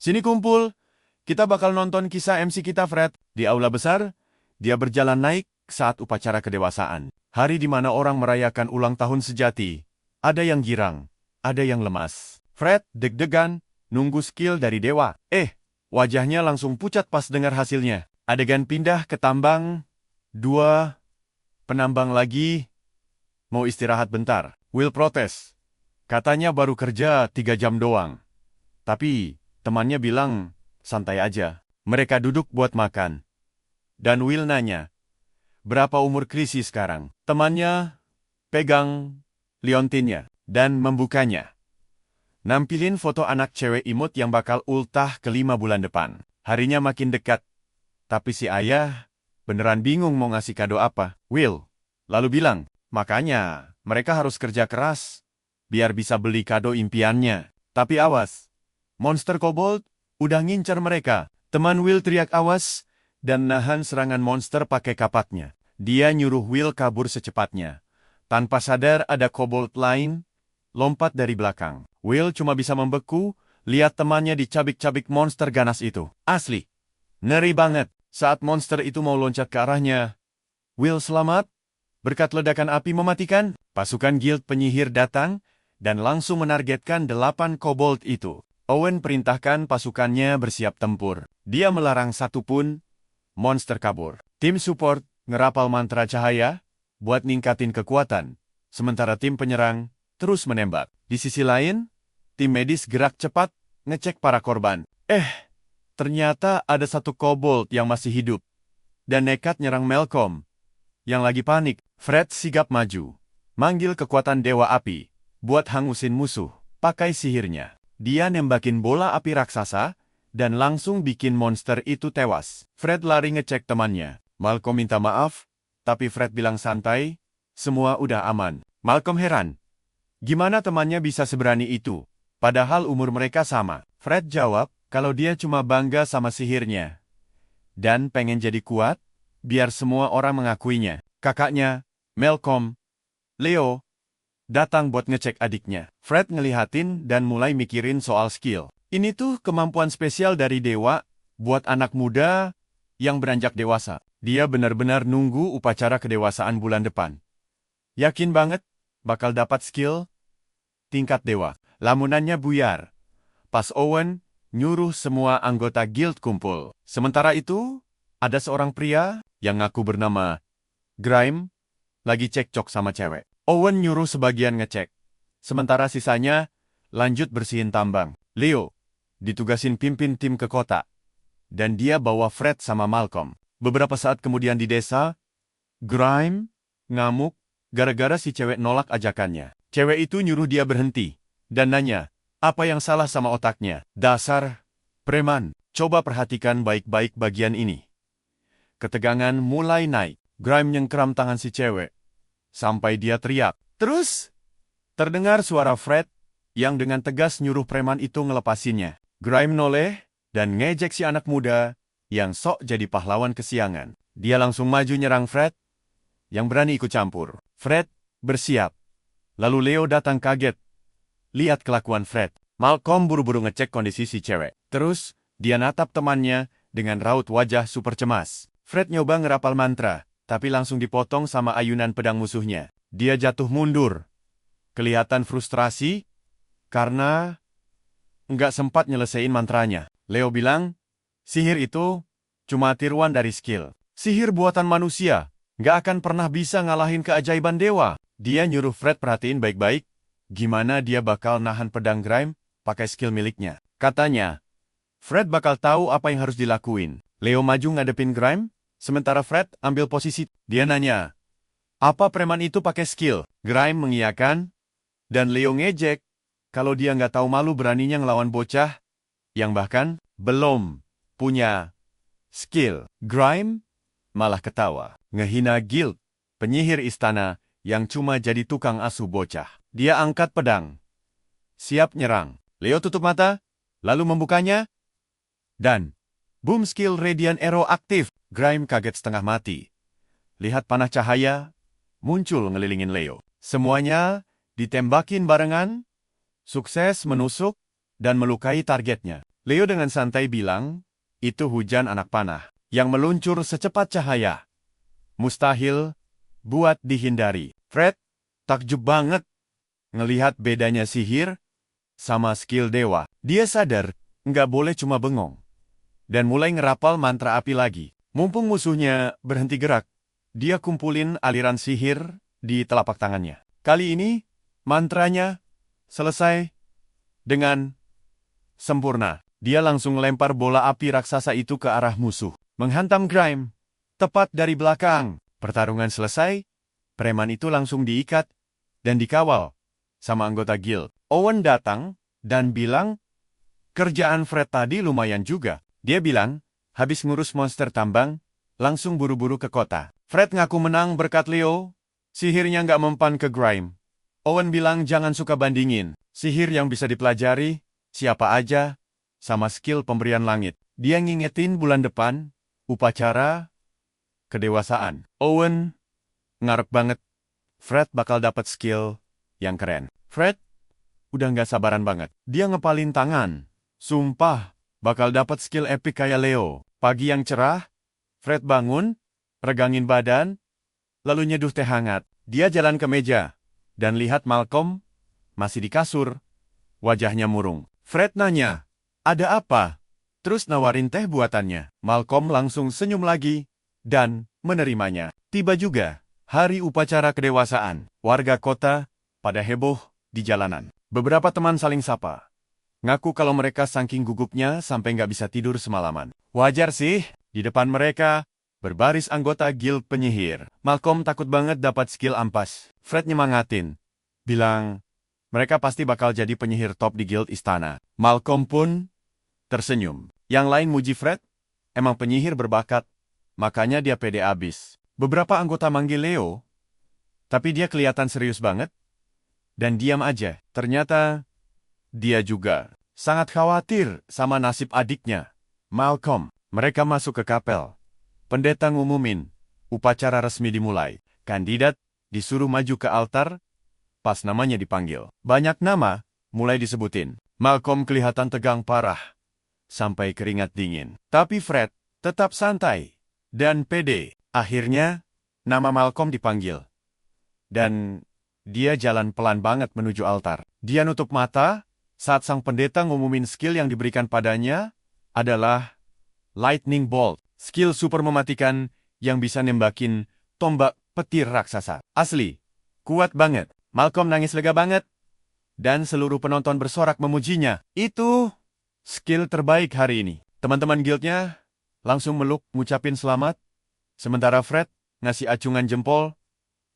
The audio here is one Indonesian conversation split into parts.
Sini kumpul. Kita bakal nonton kisah MC kita, Fred. Di aula besar, dia berjalan naik saat upacara kedewasaan. Hari di mana orang merayakan ulang tahun sejati. Ada yang girang, ada yang lemas. Fred deg-degan, nunggu skill dari dewa. Wajahnya langsung pucat pas dengar hasilnya. Adegan pindah ke tambang. 2 penambang lagi. Mau istirahat bentar. Will protes. Katanya baru kerja 3 jam doang. Tapi temannya bilang, santai aja. Mereka duduk buat makan. Dan Will nanya, berapa umur Chrissy sekarang? Temannya pegang liontinnya dan membukanya. Nampilin foto anak cewek imut yang bakal ultah ke 5 bulan depan. Harinya makin dekat. Tapi si ayah beneran bingung mau ngasih kado apa. Will lalu bilang, makanya mereka harus kerja keras biar bisa beli kado impiannya. Tapi awas, monster kobold udah ngincar mereka. Teman Will teriak awas dan nahan serangan monster pakai kapaknya. Dia nyuruh Will kabur secepatnya. Tanpa sadar ada kobold lain lompat dari belakang. Will cuma bisa membeku lihat temannya dicabik-cabik monster ganas itu. Asli, ngeri banget. Saat monster itu mau loncat ke arahnya, Will selamat. Berkat ledakan api mematikan, pasukan guild penyihir datang dan langsung menargetkan 8 kobold itu. Owen perintahkan pasukannya bersiap tempur. Dia melarang satu pun monster kabur. Tim support ngerapal mantra cahaya buat ningkatin kekuatan, sementara tim penyerang terus menembak. Di sisi lain, tim medis gerak cepat ngecek para korban. Ternyata ada satu kobold yang masih hidup dan nekat nyerang Malcolm yang lagi panik. Fred sigap maju, manggil kekuatan Dewa Api buat hangusin musuh pakai sihirnya. Dia nembakin bola api raksasa dan langsung bikin monster itu tewas. Fred lari ngecek temannya. Malcolm minta maaf, tapi Fred bilang santai, semua udah aman. Malcolm heran, gimana temannya bisa seberani itu, padahal umur mereka sama. Fred jawab, kalau dia cuma bangga sama sihirnya dan pengen jadi kuat, biar semua orang mengakuinya. Kakaknya, Malcolm, Leo, datang buat ngecek adiknya. Fred ngelihatin dan mulai mikirin soal skill. Ini tuh kemampuan spesial dari dewa buat anak muda yang beranjak dewasa. Dia benar-benar nunggu upacara kedewasaan bulan depan. Yakin banget bakal dapat skill tingkat dewa. Lamunannya buyar. Pas Owen nyuruh semua anggota guild kumpul. Sementara itu, ada seorang pria yang ngaku bernama Grime lagi cekcok sama cewek. Owen nyuruh sebagian ngecek, sementara sisanya lanjut bersihin tambang. Leo ditugasin pimpin tim ke kota, dan dia bawa Fred sama Malcolm. Beberapa saat kemudian di desa, Grime ngamuk gara-gara si cewek nolak ajakannya. Cewek itu nyuruh dia berhenti, dan nanya, apa yang salah sama otaknya? Dasar preman. Coba perhatikan baik-baik bagian ini. Ketegangan mulai naik. Grime nyengkeram tangan si cewek sampai dia teriak. Terus, terdengar suara Fred yang dengan tegas nyuruh preman itu ngelepasinnya. Grime noleh dan ngejek si anak muda yang sok jadi pahlawan kesiangan. Dia langsung maju nyerang Fred yang berani ikut campur. Fred bersiap. Lalu Leo datang kaget. Lihat kelakuan Fred. Malcolm buru-buru ngecek kondisi si cewek. Terus, dia natap temannya dengan raut wajah super cemas. Fred nyoba ngerapal mantra, tapi langsung dipotong sama ayunan pedang musuhnya. Dia jatuh mundur. Kelihatan frustrasi karena nggak sempat nyelesain mantranya. Leo bilang, sihir itu cuma tiruan dari skill. Sihir buatan manusia nggak akan pernah bisa ngalahin keajaiban dewa. Dia nyuruh Fred perhatiin baik-baik gimana dia bakal nahan pedang Grime pakai skill miliknya. Katanya, Fred bakal tahu apa yang harus dilakuin. Leo maju ngadepin Grime, sementara Fred ambil posisi. Dia nanya, apa preman itu pakai skill? Grime mengiyakan, dan Leo ngejek kalau dia nggak tahu malu beraninya ngelawan bocah yang bahkan belum punya skill. Grime malah ketawa, ngehina guild penyihir istana yang cuma jadi tukang asuh bocah. Dia angkat pedang, siap nyerang. Leo tutup mata, lalu membukanya, dan boom, skill Radiant Arrow aktif. Grime kaget setengah mati. Lihat panah cahaya muncul ngelilingin Leo. Semuanya ditembakin barengan, sukses menusuk dan melukai targetnya. Leo dengan santai bilang, itu hujan anak panah yang meluncur secepat cahaya. Mustahil buat dihindari. Fred takjub banget ngelihat bedanya sihir sama skill dewa. Dia sadar nggak boleh cuma bengong. Dan mulai ngerapal mantra api lagi. Mumpung musuhnya berhenti gerak, dia kumpulin aliran sihir di telapak tangannya. Kali ini, mantranya selesai dengan sempurna. Dia langsung lempar bola api raksasa itu ke arah musuh. Menghantam Grime, tepat dari belakang. Pertarungan selesai, preman itu langsung diikat dan dikawal sama anggota guild. Owen datang dan bilang, kerjaan Fred tadi lumayan juga. Dia bilang, habis ngurus monster tambang, langsung buru-buru ke kota. Fred ngaku menang berkat Leo, sihirnya nggak mempan ke Grime. Owen bilang jangan suka bandingin, sihir yang bisa dipelajari, siapa aja, sama skill pemberian langit. Dia ngingetin bulan depan, upacara kedewasaan. Owen ngarep banget, Fred bakal dapat skill yang keren. Fred udah nggak sabaran banget. Dia ngepalin tangan. Sumpah, bakal dapat skill epic kayak Leo. Pagi yang cerah, Fred bangun, regangin badan, lalu nyeduh teh hangat. Dia jalan ke meja, dan lihat Malcolm masih di kasur. Wajahnya murung. Fred nanya, ada apa? Terus nawarin teh buatannya. Malcolm langsung senyum lagi, dan menerimanya. Tiba juga hari upacara kedewasaan. Warga kota pada heboh di jalanan. Beberapa teman saling sapa. Ngaku kalau mereka saking gugupnya sampai nggak bisa tidur semalaman. Wajar sih, di depan mereka berbaris anggota guild penyihir. Malcolm takut banget dapat skill ampas. Fred nyemangatin, bilang, mereka pasti bakal jadi penyihir top di guild istana. Malcolm pun tersenyum. Yang lain muji Fred, emang penyihir berbakat, makanya dia pede abis. Beberapa anggota manggil Leo, tapi dia kelihatan serius banget, dan diam aja. Ternyata, dia juga sangat khawatir sama nasib adiknya, Malcolm. Mereka masuk ke kapel. Pendeta ngumumin, upacara resmi dimulai. Kandidat disuruh maju ke altar, pas namanya dipanggil. Banyak nama mulai disebutin. Malcolm kelihatan tegang parah, sampai keringat dingin. Tapi Fred tetap santai dan pede. Akhirnya, nama Malcolm dipanggil. Dan dia jalan pelan banget menuju altar. Dia nutup mata saat sang pendeta ngumumin skill yang diberikan padanya adalah Lightning Bolt. Skill super mematikan yang bisa nembakin tombak petir raksasa. Asli, kuat banget. Malcolm nangis lega banget. Dan seluruh penonton bersorak memujinya. Itu skill terbaik hari ini. Teman-teman guildnya langsung meluk ngucapin selamat. Sementara Fred ngasih acungan jempol.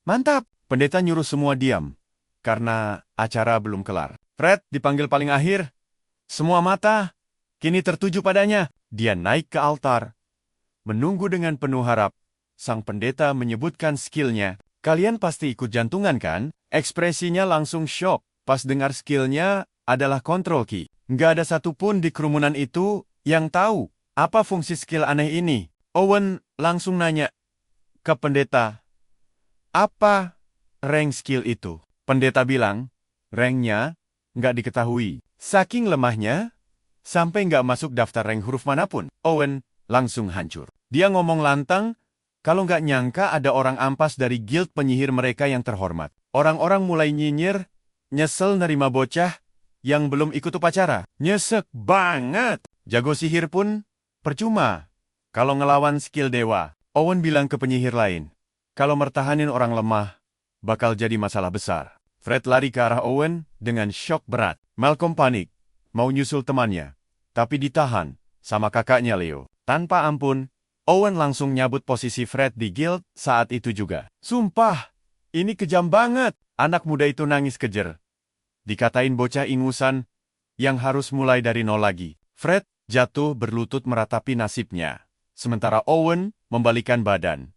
Mantap! Pendeta nyuruh semua diam. Karena acara belum kelar. Fred dipanggil paling akhir. Semua mata kini tertuju padanya. Dia naik ke altar. Menunggu dengan penuh harap. Sang pendeta menyebutkan skillnya. Kalian pasti ikut jantungan kan? Ekspresinya langsung shock. Pas dengar skillnya adalah control key. Nggak ada satupun di kerumunan itu yang tahu apa fungsi skill aneh ini. Owen langsung nanya ke pendeta, apa rank skill itu? Pendeta bilang, ranknya nggak diketahui. Saking lemahnya, sampai nggak masuk daftar rank huruf manapun. Owen langsung hancur. Dia ngomong lantang, kalau nggak nyangka ada orang ampas dari guild penyihir mereka yang terhormat. Orang-orang mulai nyinyir, nyesel nerima bocah yang belum ikut upacara. Nyesek banget. Jago sihir pun percuma kalau ngelawan skill dewa. Owen bilang ke penyihir lain, kalau mertahanin orang lemah, bakal jadi masalah besar. Fred lari ke arah Owen dengan syok berat. Malcolm panik, mau nyusul temannya, tapi ditahan sama kakaknya Leo. Tanpa ampun, Owen langsung nyabut posisi Fred di guild saat itu juga. Sumpah, ini kejam banget. Anak muda itu nangis kejer. Dikatain bocah ingusan yang harus mulai dari nol lagi. Fred jatuh berlutut meratapi nasibnya. Sementara Owen membalikan badan.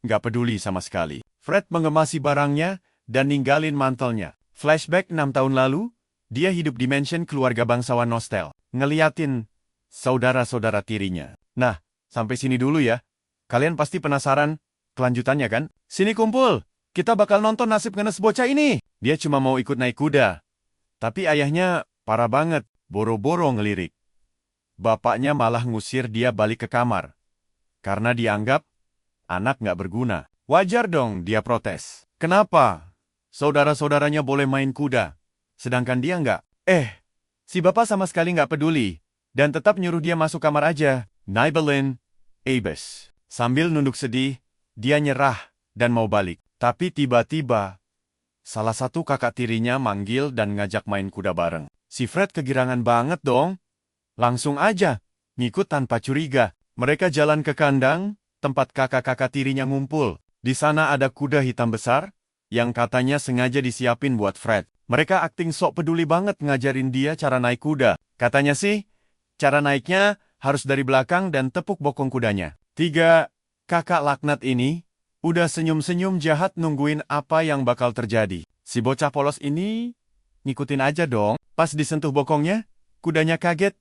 Nggak peduli sama sekali. Fred mengemasi barangnya dan ninggalin mantelnya. Flashback 6 tahun lalu, dia hidup di mansion keluarga bangsawan Nostel. Ngeliatin saudara-saudara tirinya. Nah, sampai sini dulu ya. Kalian pasti penasaran kelanjutannya kan? Sini kumpul. Kita bakal nonton nasib ngenes bocah ini. Dia cuma mau ikut naik kuda. Tapi ayahnya parah banget, boro-boro ngelirik. bapaknya malah ngusir dia balik ke kamar. Karena dianggap anak nggak berguna. Wajar dong dia protes. Kenapa? Saudara-saudaranya boleh main kuda, sedangkan dia nggak. Si bapak sama sekali nggak peduli, dan tetap nyuruh dia masuk kamar aja. Nibelin, Abes. Sambil nunduk sedih, dia nyerah dan mau balik. Tapi tiba-tiba, salah satu kakak tirinya manggil dan ngajak main kuda bareng. Si Fred kegirangan banget dong. Langsung aja, ngikut tanpa curiga. Mereka jalan ke kandang, tempat kakak-kakak tirinya ngumpul. Di sana ada kuda hitam besar, yang katanya sengaja disiapin buat Fred. Mereka akting sok peduli banget ngajarin dia cara naik kuda. Katanya sih, cara naiknya harus dari belakang dan tepuk bokong kudanya. 3 kakak laknat ini udah senyum-senyum jahat nungguin apa yang bakal terjadi. Si bocah polos ini ngikutin aja dong. Pas disentuh bokongnya, kudanya kaget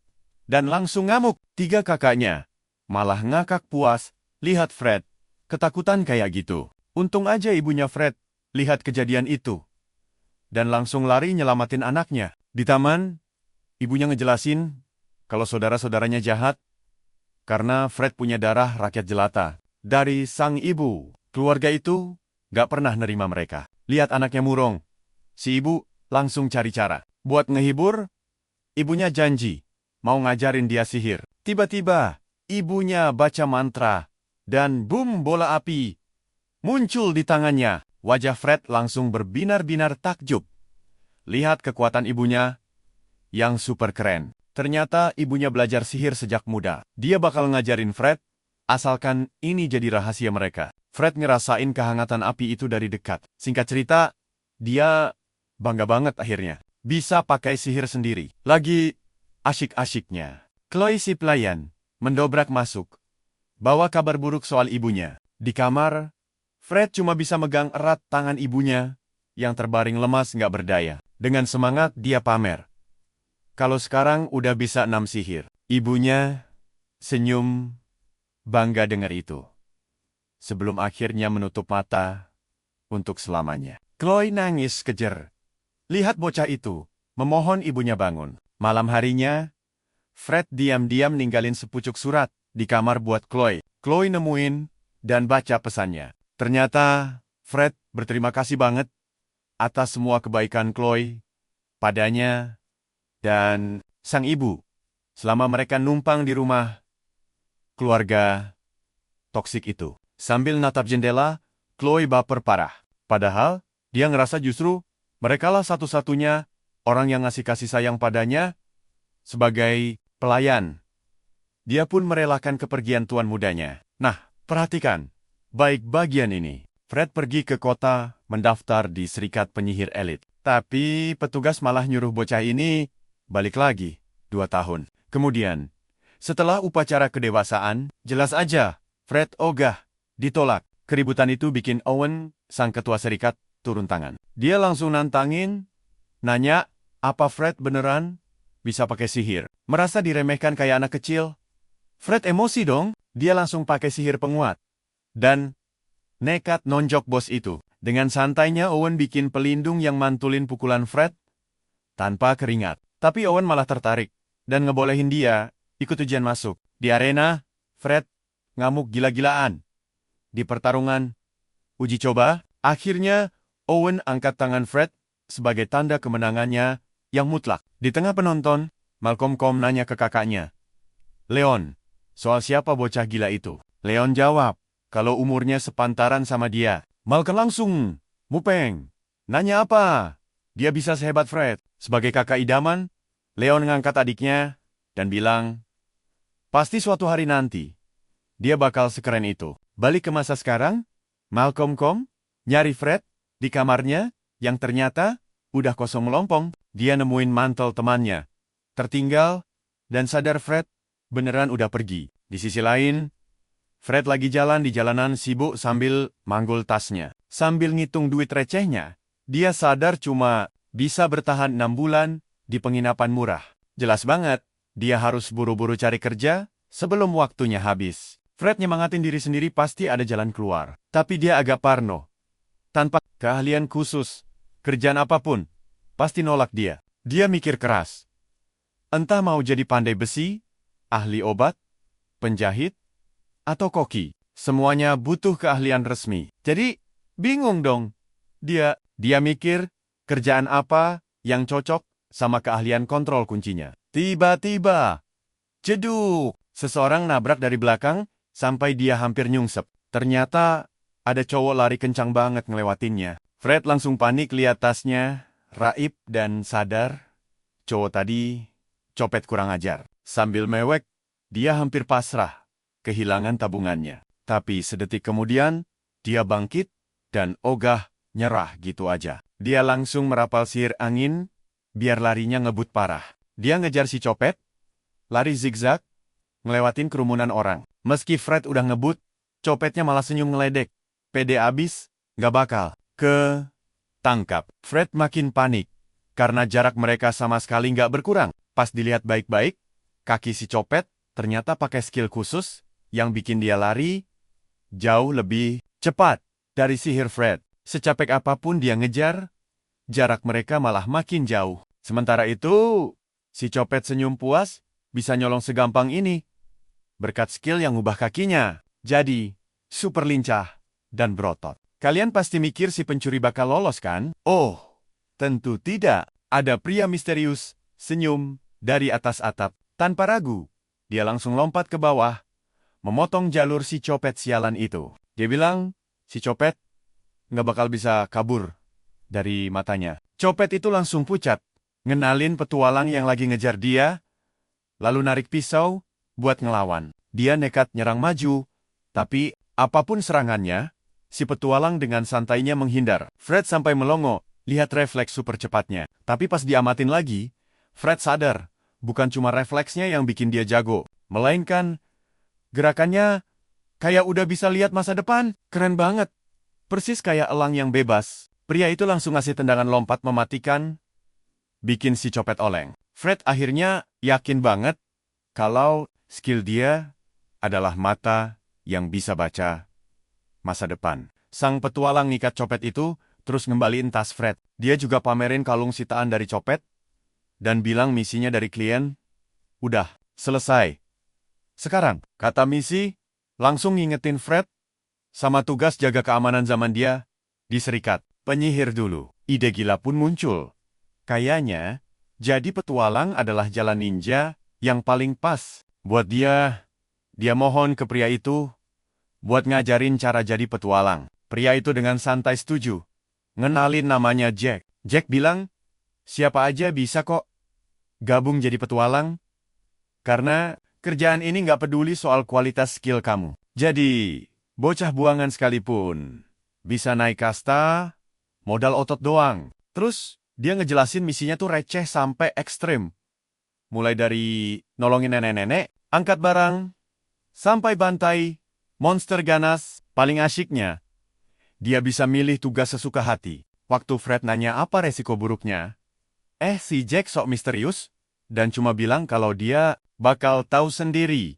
dan langsung ngamuk. 3 kakaknya malah ngakak puas lihat Fred ketakutan kayak gitu. Untung aja ibunya Fred lihat kejadian itu dan langsung lari nyelamatin anaknya. Di taman, ibunya ngejelasin kalau saudara-saudaranya jahat karena Fred punya darah rakyat jelata. Dari sang ibu, keluarga itu gak pernah nerima mereka. Lihat anaknya murung. Si ibu langsung cari cara. Buat ngehibur, ibunya janji mau ngajarin dia sihir. Tiba-tiba, ibunya baca mantra dan boom, bola api muncul di tangannya. Wajah Fred langsung berbinar-binar takjub. Lihat kekuatan ibunya yang super keren. Ternyata ibunya belajar sihir sejak muda. Dia bakal ngajarin Fred, asalkan ini jadi rahasia mereka. Fred ngerasain kehangatan api itu dari dekat. Singkat cerita, dia bangga banget akhirnya. Bisa pakai sihir sendiri. Lagi asyik-asyiknya, Chloe si pelayan mendobrak masuk. Bawa kabar buruk soal ibunya. Di kamar, Fred cuma bisa megang erat tangan ibunya, yang terbaring lemas nggak berdaya. Dengan semangat dia pamer. Kalau sekarang udah bisa 6 sihir. Ibunya senyum, bangga dengar itu. Sebelum akhirnya menutup mata untuk selamanya. Chloe nangis kejer. Lihat bocah itu, memohon ibunya bangun. Malam harinya, Fred diam-diam ninggalin sepucuk surat di kamar buat Chloe. Chloe nemuin dan baca pesannya. Ternyata, Fred berterima kasih banget atas semua kebaikan Chloe padanya dan sang ibu selama mereka numpang di rumah keluarga toksik itu. Sambil natap jendela, Chloe baper parah. Padahal, dia ngerasa justru merekalah satu-satunya orang yang ngasih kasih sayang padanya sebagai pelayan. Dia pun merelakan kepergian tuan mudanya. Nah, perhatikan. Baik bagian ini. Fred pergi ke kota mendaftar di Serikat Penyihir Elit. Tapi petugas malah nyuruh bocah ini balik lagi 2 tahun. Kemudian, setelah upacara kedewasaan, jelas aja Fred ogah ditolak. Keributan itu bikin Owen, sang ketua serikat, turun tangan. Dia langsung nantangin, nanya, apa Fred beneran bisa pakai sihir? Merasa diremehkan kayak anak kecil? Fred emosi dong. Dia langsung pakai sihir penguat. Dan nekat nonjok bos itu. Dengan santainya Owen bikin pelindung yang mantulin pukulan Fred tanpa keringat. Tapi Owen malah tertarik dan ngebolehin dia ikut ujian masuk. Di arena, Fred ngamuk gila-gilaan. Di pertarungan uji coba, akhirnya Owen angkat tangan Fred sebagai tanda kemenangannya yang mutlak. Di tengah penonton, Malcolm nanya ke kakaknya, Leon, soal siapa bocah gila itu? Leon jawab, kalau umurnya sepantaran sama dia. Malcolm langsung, mupeng. Nanya apa? Dia bisa sehebat Fred. Sebagai kakak idaman, Leon ngangkat adiknya dan bilang, pasti suatu hari nanti, dia bakal sekeren itu. Balik ke masa sekarang, Malcolm nyari Fred di kamarnya yang ternyata udah kosong melompong. Dia nemuin mantel temannya tertinggal dan sadar Fred beneran udah pergi. Di sisi lain, Fred lagi jalan di jalanan sibuk sambil manggul tasnya. Sambil ngitung duit recehnya, dia sadar cuma bisa bertahan 6 bulan di penginapan murah. Jelas banget, dia harus buru-buru cari kerja sebelum waktunya habis. Fred nyemangatin diri sendiri pasti ada jalan keluar. Tapi dia agak parno. Tanpa keahlian khusus, kerjaan apapun, pasti nolak dia. Dia mikir keras. Entah mau jadi pandai besi, ahli obat, penjahit, atau koki. Semuanya butuh keahlian resmi. Jadi, bingung dong. Dia mikir kerjaan apa yang cocok sama keahlian kontrol kuncinya. Tiba-tiba, jeduk, seseorang nabrak dari belakang sampai dia hampir nyungsep. Ternyata ada cowok lari kencang banget ngelewatinnya. Fred langsung panik lihat tasnya, raib dan sadar. Cowok tadi copet kurang ajar. Sambil mewek, dia hampir pasrah, kehilangan tabungannya. Tapi sedetik kemudian, dia bangkit dan ogah nyerah gitu aja. Dia langsung merapal sihir angin, biar larinya ngebut parah. Dia ngejar si copet, lari zigzag, ngelewatin kerumunan orang. Meski Fred udah ngebut, copetnya malah senyum ngeledek. Pede abis, gak bakal ketangkap. Fred makin panik, karena jarak mereka sama sekali nggak berkurang. Pas dilihat baik-baik, kaki si copet ternyata pakai skill khusus yang bikin dia lari jauh lebih cepat dari sihir Fred. Secapek apapun dia ngejar, jarak mereka malah makin jauh. Sementara itu, si copet senyum puas bisa nyolong segampang ini berkat skill yang ubah kakinya jadi super lincah dan berotot. Kalian pasti mikir si pencuri bakal lolos kan? Oh, tentu tidak. Ada pria misterius senyum dari atas atap. Tanpa ragu, dia langsung lompat ke bawah, memotong jalur si copet sialan itu. Dia bilang, si copet nggak bakal bisa kabur dari matanya. Copet itu langsung pucat, ngenalin petualang yang lagi ngejar dia, lalu narik pisau buat ngelawan. Dia nekat nyerang maju, tapi apapun serangannya, si petualang dengan santainya menghindar. Fred sampai melongo, lihat refleks super cepatnya. Tapi pas diamatin lagi, Fred sadar, bukan cuma refleksnya yang bikin dia jago, melainkan gerakannya kayak udah bisa lihat masa depan. Keren banget. Persis kayak elang yang bebas. Pria itu langsung ngasih tendangan lompat mematikan, bikin si copet oleng. Fred akhirnya yakin banget kalau skill dia adalah mata yang bisa baca masa depan. Sang petualang ngikat copet itu, terus ngembaliin tas Fred. Dia juga pamerin kalung sitaan dari copet, dan bilang misinya dari klien, udah, selesai. Sekarang, kata misi, langsung ngingetin Fred, sama tugas jaga keamanan zaman dia, di serikat. Penyihir dulu. Ide gila pun muncul. Kayaknya, jadi petualang adalah jalan ninja yang paling pas. Buat dia mohon ke pria itu, buat ngajarin cara jadi petualang. Pria itu dengan santai setuju. Ngenalin namanya Jack. Jack bilang, siapa aja bisa kok gabung jadi petualang. Karena kerjaan ini nggak peduli soal kualitas skill kamu. Jadi, bocah buangan sekalipun bisa naik kasta, modal otot doang. Terus, dia ngejelasin misinya tuh receh sampai ekstrim. Mulai dari nolongin nenek-nenek, angkat barang, sampai bantai monster ganas. Paling asyiknya, dia bisa milih tugas sesuka hati. Waktu Fred nanya apa resiko buruknya, si Jack sok misterius, dan cuma bilang kalau dia bakal tahu sendiri.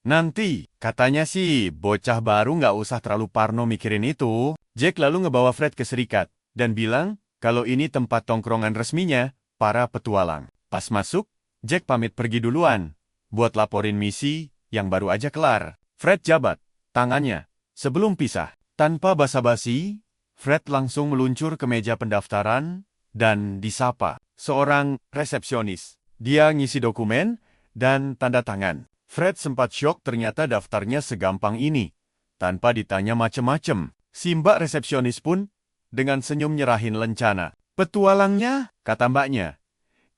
Nanti, katanya sih, bocah baru nggak usah terlalu parno mikirin itu. Jack lalu ngebawa Fred ke serikat, dan bilang kalau ini tempat tongkrongan resminya para petualang. Pas masuk, Jack pamit pergi duluan, buat laporin misi yang baru aja kelar. Fred jabat tangannya sebelum pisah. Tanpa basa-basi, Fred langsung meluncur ke meja pendaftaran dan disapa seorang resepsionis. Dia ngisi dokumen dan tanda tangan. Fred sempat syok ternyata daftarnya segampang ini. Tanpa ditanya macem-macem, si mbak resepsionis pun dengan senyum nyerahin lencana. Petualangnya, kata mbaknya,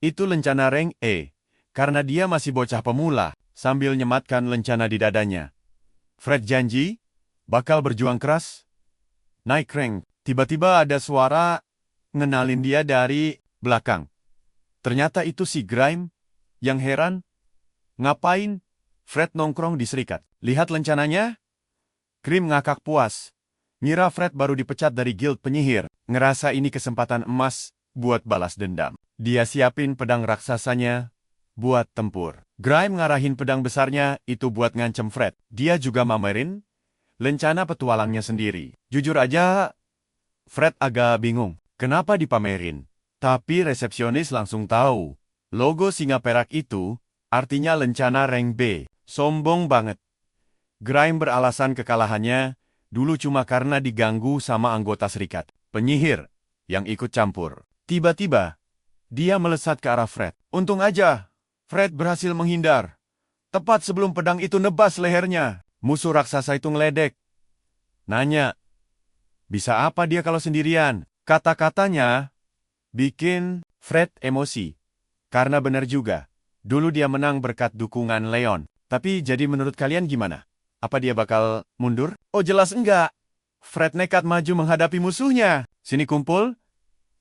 itu lencana rank E, karena dia masih bocah pemula, sambil nyematkan lencana di dadanya. Fred janji bakal berjuang keras, naik rank. Tiba-tiba ada suara ngenalin dia dari belakang. Ternyata itu si Grime, yang heran, ngapain Fred nongkrong di serikat. Lihat lencananya, Grime ngakak puas. Ngira Fred baru dipecat dari guild penyihir, ngerasa ini kesempatan emas buat balas dendam. Dia siapin pedang raksasanya buat tempur. Grime ngarahin pedang besarnya itu buat ngancem Fred. Dia juga mamerin lencana petualangnya sendiri. Jujur aja, Fred agak bingung. Kenapa dipamerin? Tapi resepsionis langsung tahu. Logo singa perak itu artinya lencana rank B. Sombong banget. Grime beralasan kekalahannya dulu cuma karena diganggu sama anggota serikat penyihir yang ikut campur. Tiba-tiba, dia melesat ke arah Fred. Untung aja, Fred berhasil menghindar. Tepat sebelum pedang itu nebas lehernya, musuh raksasa itu ngeledek. Nanya, bisa apa dia kalau sendirian? Kata-katanya bikin Fred emosi. Karena benar juga, dulu dia menang berkat dukungan Leon. Tapi jadi menurut kalian gimana? Apa dia bakal mundur? Oh jelas enggak. Fred nekat maju menghadapi musuhnya. Sini kumpul,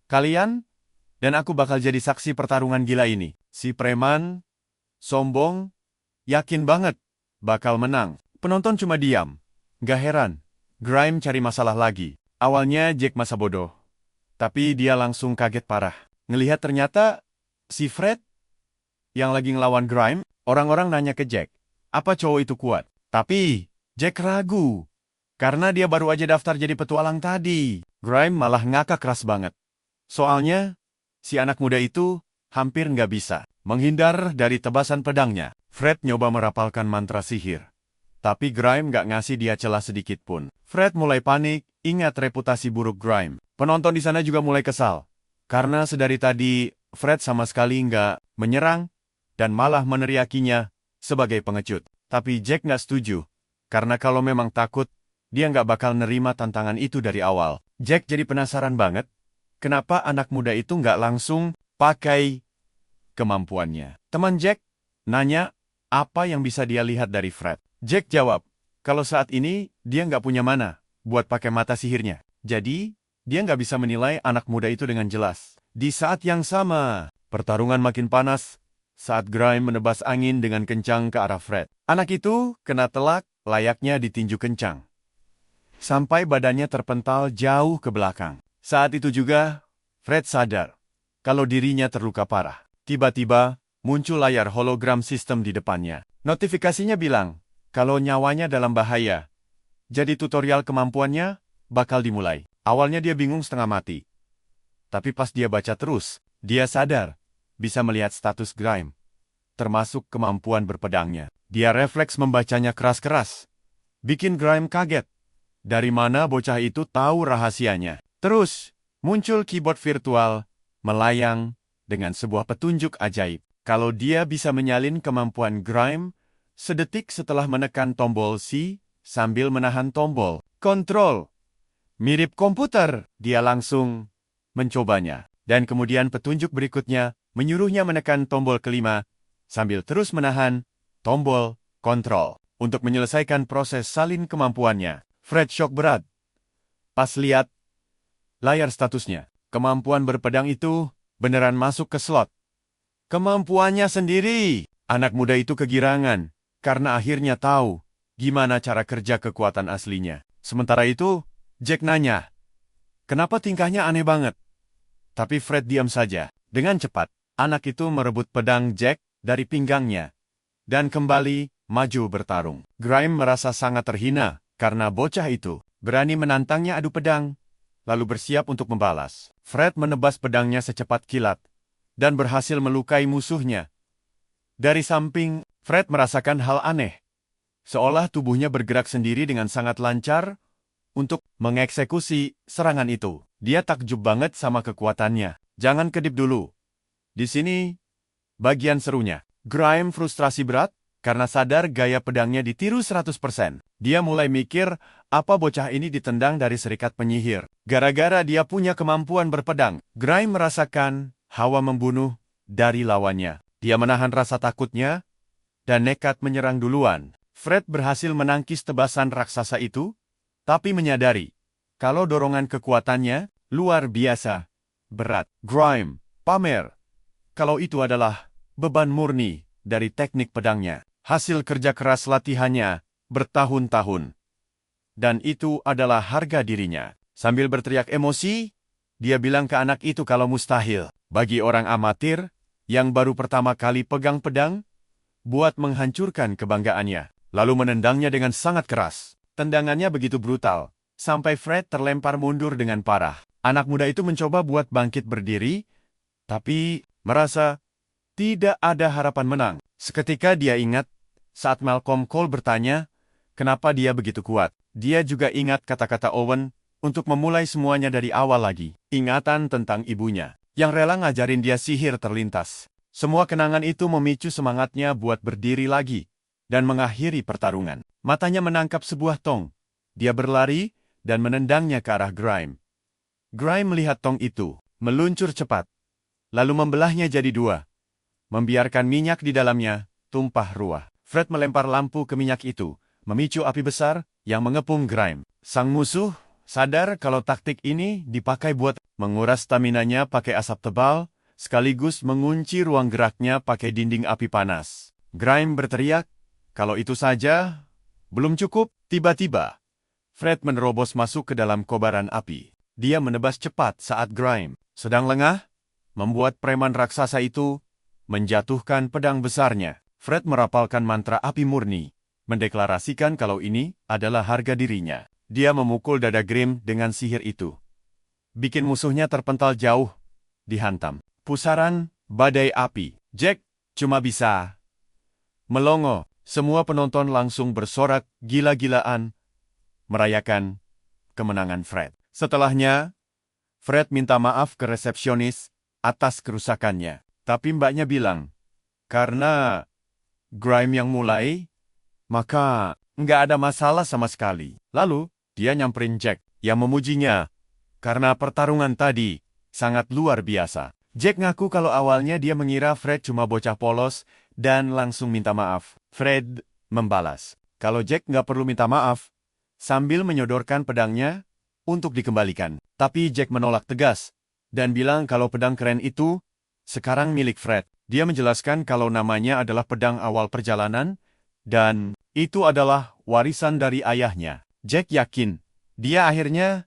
kalian, dan aku bakal jadi saksi pertarungan gila ini. Si preman, sombong, yakin banget bakal menang. Penonton cuma diam. Gak heran, Grime cari masalah lagi. Awalnya Jack masa bodoh. Tapi dia langsung kaget parah. Ngelihat ternyata si Fred yang lagi ngelawan Grime, orang-orang nanya ke Jack, apa cowok itu kuat? Tapi Jack ragu. Karena dia baru aja daftar jadi petualang tadi. Grime malah ngakak keras banget. Soalnya, si anak muda itu hampir nggak bisa menghindar dari tebasan pedangnya. Fred nyoba merapalkan mantra sihir. Tapi Grime nggak ngasih dia celah sedikit pun. Fred mulai panik, ingat reputasi buruk Grime. Penonton di sana juga mulai kesal. Karena sedari tadi, Fred sama sekali nggak menyerang dan malah meneriakinya sebagai pengecut. Tapi Jack nggak setuju. Karena kalau memang takut, dia nggak bakal nerima tantangan itu dari awal. Jack jadi penasaran banget. Kenapa anak muda itu nggak langsung pakai kemampuannya? Teman Jack nanya apa yang bisa dia lihat dari Fred. Jack jawab, kalau saat ini dia nggak punya mana buat pakai mata sihirnya. Jadi, dia nggak bisa menilai anak muda itu dengan jelas. Di saat yang sama, pertarungan makin panas saat Grime menebas angin dengan kencang ke arah Fred. Anak itu kena telak layaknya ditinju kencang. Sampai badannya terpental jauh ke belakang. Saat itu juga, Fred sadar kalau dirinya terluka parah. Tiba-tiba, muncul layar hologram sistem di depannya. Notifikasinya bilang, kalau nyawanya dalam bahaya. Jadi tutorial kemampuannya bakal dimulai. Awalnya dia bingung setengah mati. Tapi pas dia baca terus, dia sadar bisa melihat status Grime, termasuk kemampuan berpedangnya. Dia refleks membacanya keras-keras. Bikin Grime kaget. Dari mana bocah itu tahu rahasianya? Terus, muncul keyboard virtual, melayang dengan sebuah petunjuk ajaib. Kalau dia bisa menyalin kemampuan Grime, sedetik setelah menekan tombol C, sambil menahan tombol kontrol. Mirip komputer, dia langsung mencobanya. Dan kemudian petunjuk berikutnya menyuruhnya menekan tombol kelima, sambil terus menahan tombol kontrol. Untuk menyelesaikan proses salin kemampuannya, Fred shock berat. Pas lihat layar statusnya, kemampuan berpedang itu beneran masuk ke slot. Kemampuannya sendiri. Anak muda itu kegirangan, karena akhirnya tahu gimana cara kerja kekuatan aslinya. Sementara itu, Jack nanya, kenapa tingkahnya aneh banget? Tapi Fred diam saja. Dengan cepat, anak itu merebut pedang Jack dari pinggangnya dan kembali maju bertarung. Grime merasa sangat terhina karena bocah itu berani menantangnya adu pedang, lalu bersiap untuk membalas. Fred menebas pedangnya secepat kilat dan berhasil melukai musuhnya. Dari samping, Fred merasakan hal aneh. Seolah tubuhnya bergerak sendiri dengan sangat lancar untuk mengeksekusi serangan itu. Dia takjub banget sama kekuatannya. Jangan kedip dulu. Di sini, bagian serunya. Grime frustrasi berat karena sadar gaya pedangnya ditiru 100%. Dia mulai mikir apa bocah ini ditendang dari serikat penyihir. Gara-gara dia punya kemampuan berpedang, Grime merasakan hawa membunuh dari lawannya. Dia menahan rasa takutnya dan nekat menyerang duluan. Fred berhasil menangkis tebasan raksasa itu, tapi menyadari kalau dorongan kekuatannya luar biasa berat. Grime pamer kalau itu adalah beban murni dari teknik pedangnya. Hasil kerja keras latihannya bertahun-tahun. Dan itu adalah harga dirinya. Sambil berteriak emosi, dia bilang ke anak itu kalau mustahil bagi orang amatir yang baru pertama kali pegang pedang buat menghancurkan kebanggaannya, lalu menendangnya dengan sangat keras. Tendangannya begitu brutal, sampai Fred terlempar mundur dengan parah. Anak muda itu mencoba buat bangkit berdiri, tapi merasa tidak ada harapan menang. Seketika dia ingat saat Malcolm Cole bertanya, kenapa dia begitu kuat. Dia juga ingat kata-kata Owen untuk memulai semuanya dari awal lagi. Ingatan tentang ibunya, yang rela ngajarin dia sihir terlintas. Semua kenangan itu memicu semangatnya buat berdiri lagi dan mengakhiri pertarungan. Matanya menangkap sebuah tong. Dia berlari dan menendangnya ke arah Grime. Grime melihat tong itu, meluncur cepat, lalu membelahnya jadi dua, membiarkan minyak di dalamnya tumpah ruah. Fred melempar lampu ke minyak itu, memicu api besar yang mengepung Grime. Sang musuh sadar kalau taktik ini dipakai buat menguras staminanya pakai asap tebal, sekaligus mengunci ruang geraknya pakai dinding api panas. Grime berteriak, kalau itu saja belum cukup. Tiba-tiba, Fred menerobos masuk ke dalam kobaran api. Dia menebas cepat saat Grime sedang lengah, membuat preman raksasa itu menjatuhkan pedang besarnya. Fred merapalkan mantra api murni, mendeklarasikan kalau ini adalah harga dirinya. Dia memukul dada Grime dengan sihir itu, bikin musuhnya terpental jauh, dihantam. Pusaran badai api. Jack cuma bisa melongo. Semua penonton langsung bersorak gila-gilaan, merayakan kemenangan Fred. Setelahnya, Fred minta maaf ke resepsionis atas kerusakannya. Tapi mbaknya bilang, karena Grime yang mulai, maka nggak ada masalah sama sekali. Lalu, dia nyamperin Jack yang memujinya karena pertarungan tadi sangat luar biasa. Jack ngaku kalau awalnya dia mengira Fred cuma bocah polos dan langsung minta maaf. Fred membalas, kalau Jack nggak perlu minta maaf, sambil menyodorkan pedangnya untuk dikembalikan. Tapi Jack menolak tegas dan bilang kalau pedang keren itu sekarang milik Fred. Dia menjelaskan kalau namanya adalah pedang awal perjalanan dan itu adalah warisan dari ayahnya. Jack yakin dia akhirnya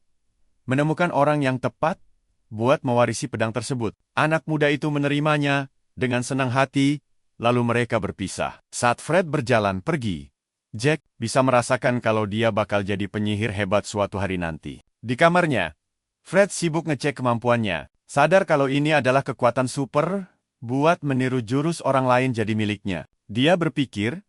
menemukan orang yang tepat buat mewarisi pedang tersebut. Anak muda itu menerimanya dengan senang hati, lalu mereka berpisah. Saat Fred berjalan pergi, Jack bisa merasakan kalau dia bakal jadi penyihir hebat suatu hari nanti. Di kamarnya, Fred sibuk ngecek kemampuannya, sadar kalau ini adalah kekuatan super buat meniru jurus orang lain jadi miliknya. Dia berpikir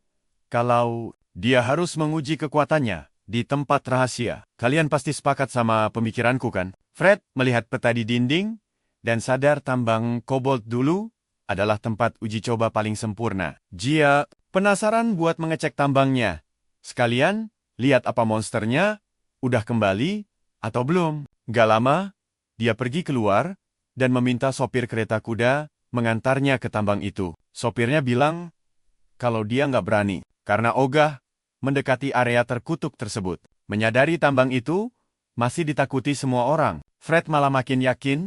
kalau dia harus menguji kekuatannya di tempat rahasia. Kalian pasti sepakat sama pemikiranku kan? Fred melihat peta di dinding dan sadar tambang kobold dulu adalah tempat uji coba paling sempurna. Dia penasaran buat mengecek tambangnya. Sekalian, lihat apa monsternya udah kembali atau belum. Gak lama, dia pergi keluar dan meminta sopir kereta kuda mengantarnya ke tambang itu. Sopirnya bilang kalau dia nggak berani, karena ogah mendekati area terkutuk tersebut. Menyadari tambang itu masih ditakuti semua orang, Fred malah makin yakin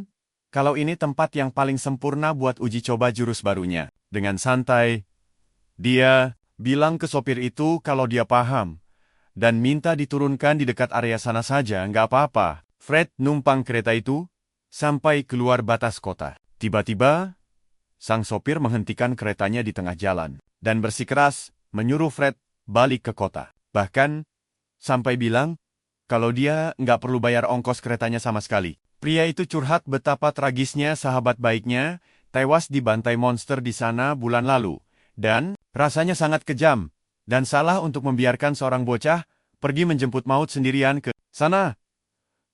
kalau ini tempat yang paling sempurna buat uji coba jurus barunya. Dengan santai, dia bilang ke sopir itu kalau dia paham dan minta diturunkan di dekat area sana saja, nggak apa-apa. Fred numpang kereta itu sampai keluar batas kota. Tiba-tiba, sang sopir menghentikan keretanya di tengah jalan dan bersikeras menyuruh Fred balik ke kota. Bahkan, sampai bilang kalau dia nggak perlu bayar ongkos keretanya sama sekali. Pria itu curhat betapa tragisnya sahabat baiknya tewas dibantai monster di sana bulan lalu. Dan rasanya sangat kejam dan salah untuk membiarkan seorang bocah pergi menjemput maut sendirian ke sana.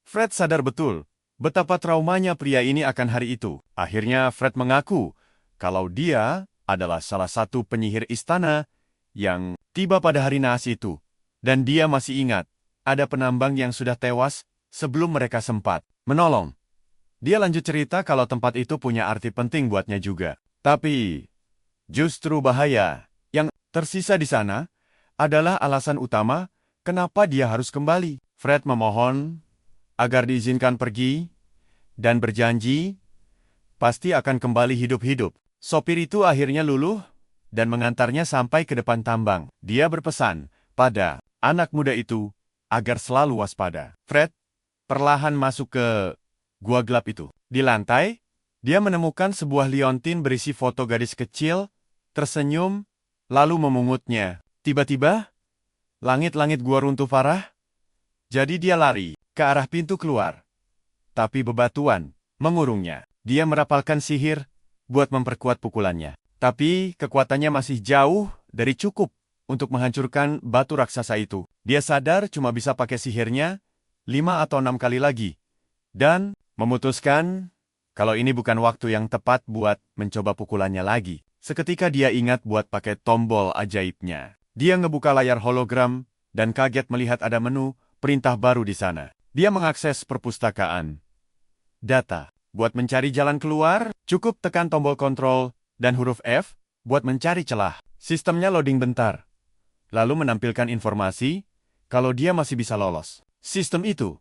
Fred sadar betul betapa traumanya pria ini akan hari itu. Akhirnya Fred mengaku kalau dia adalah salah satu penyihir istana yang tiba pada hari naas itu. Dan dia masih ingat, ada penambang yang sudah tewas sebelum mereka sempat menolong. Dia lanjut cerita kalau tempat itu punya arti penting buatnya juga. Tapi, justru bahaya yang tersisa di sana adalah alasan utama kenapa dia harus kembali. Fred memohon agar diizinkan pergi dan berjanji pasti akan kembali hidup-hidup. Sopir itu akhirnya luluh dan mengantarnya sampai ke depan tambang. Dia berpesan pada anak muda itu agar selalu waspada. Fred perlahan masuk ke gua gelap itu. Di lantai, dia menemukan sebuah liontin berisi foto gadis kecil, tersenyum, lalu memungutnya. Tiba-tiba, langit-langit gua runtuh parah. Jadi dia lari ke arah pintu keluar. Tapi bebatuan mengurungnya. Dia merapalkan sihir buat memperkuat pukulannya. Tapi kekuatannya masih jauh dari cukup untuk menghancurkan batu raksasa itu. Dia sadar cuma bisa pakai sihirnya 5 atau 6 kali lagi. Dan memutuskan kalau ini bukan waktu yang tepat buat mencoba pukulannya lagi. Seketika dia ingat buat pakai tombol ajaibnya. Dia ngebuka layar hologram dan kaget melihat ada menu perintah baru di sana. Dia mengakses perpustakaan. Data. Buat mencari jalan keluar, cukup tekan tombol kontrol dan huruf F buat mencari celah. Sistemnya loading bentar. Lalu menampilkan informasi kalau dia masih bisa lolos. Sistem itu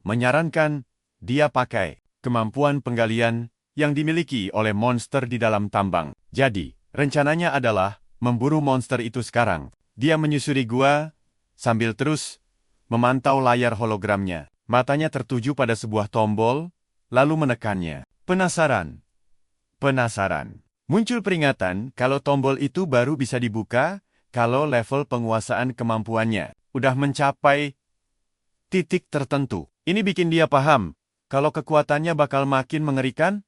menyarankan dia pakai kemampuan penggalian yang dimiliki oleh monster di dalam tambang. Jadi, rencananya adalah memburu monster itu sekarang. Dia menyusuri gua sambil terus memantau layar hologramnya. Matanya tertuju pada sebuah tombol, lalu menekannya. Penasaran. Muncul peringatan kalau tombol itu baru bisa dibuka kalau level penguasaan kemampuannya udah mencapai titik tertentu. Ini bikin dia paham kalau kekuatannya bakal makin mengerikan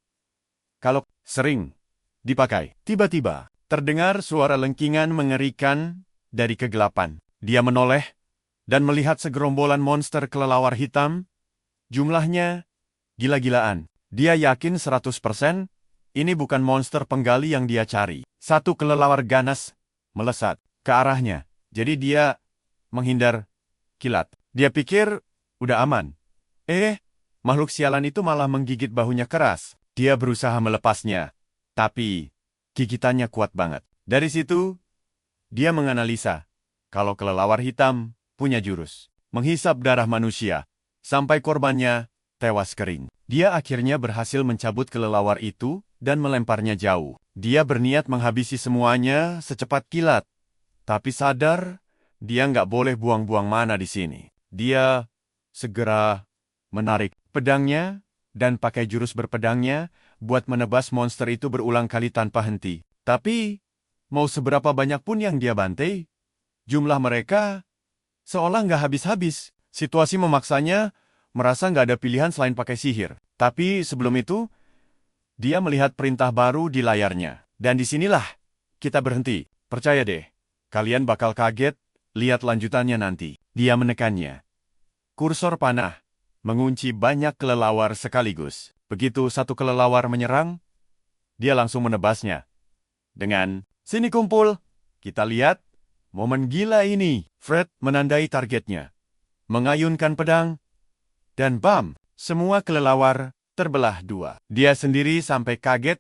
kalau sering dipakai. Tiba-tiba, terdengar suara lengkingan mengerikan dari kegelapan. Dia menoleh dan melihat segerombolan monster kelelawar hitam. Jumlahnya gila-gilaan. Dia yakin 100% ini bukan monster penggali yang dia cari. Satu kelelawar ganas melesat ke arahnya. Jadi dia menghindar kilat. Dia pikir udah aman. Makhluk sialan itu malah menggigit bahunya keras. Dia berusaha melepasnya. Tapi gigitannya kuat banget. Dari situ, dia menganalisa kalau kelelawar hitam punya jurus menghisap darah manusia sampai korbannya tewas kering. Dia akhirnya berhasil mencabut kelelawar itu dan melemparnya jauh. Dia berniat menghabisi semuanya secepat kilat. Tapi sadar, dia nggak boleh buang-buang mana di sini. Dia segera menarik pedangnya dan pakai jurus berpedangnya buat menebas monster itu berulang kali tanpa henti. Tapi, mau seberapa banyak pun yang dia bantai, jumlah mereka seolah nggak habis-habis. Situasi memaksanya merasa nggak ada pilihan selain pakai sihir. Tapi sebelum itu, dia melihat perintah baru di layarnya. Dan disinilah kita berhenti. Percaya deh, kalian bakal kaget lihat lanjutannya nanti. Dia menekannya. Kursor panah mengunci banyak kelelawar sekaligus. Begitu satu kelelawar menyerang, dia langsung menebasnya. Dengan, sini kumpul, kita lihat momen gila ini. Fred menandai targetnya, mengayunkan pedang, dan bam, semua kelelawar terbelah dua. Dia sendiri sampai kaget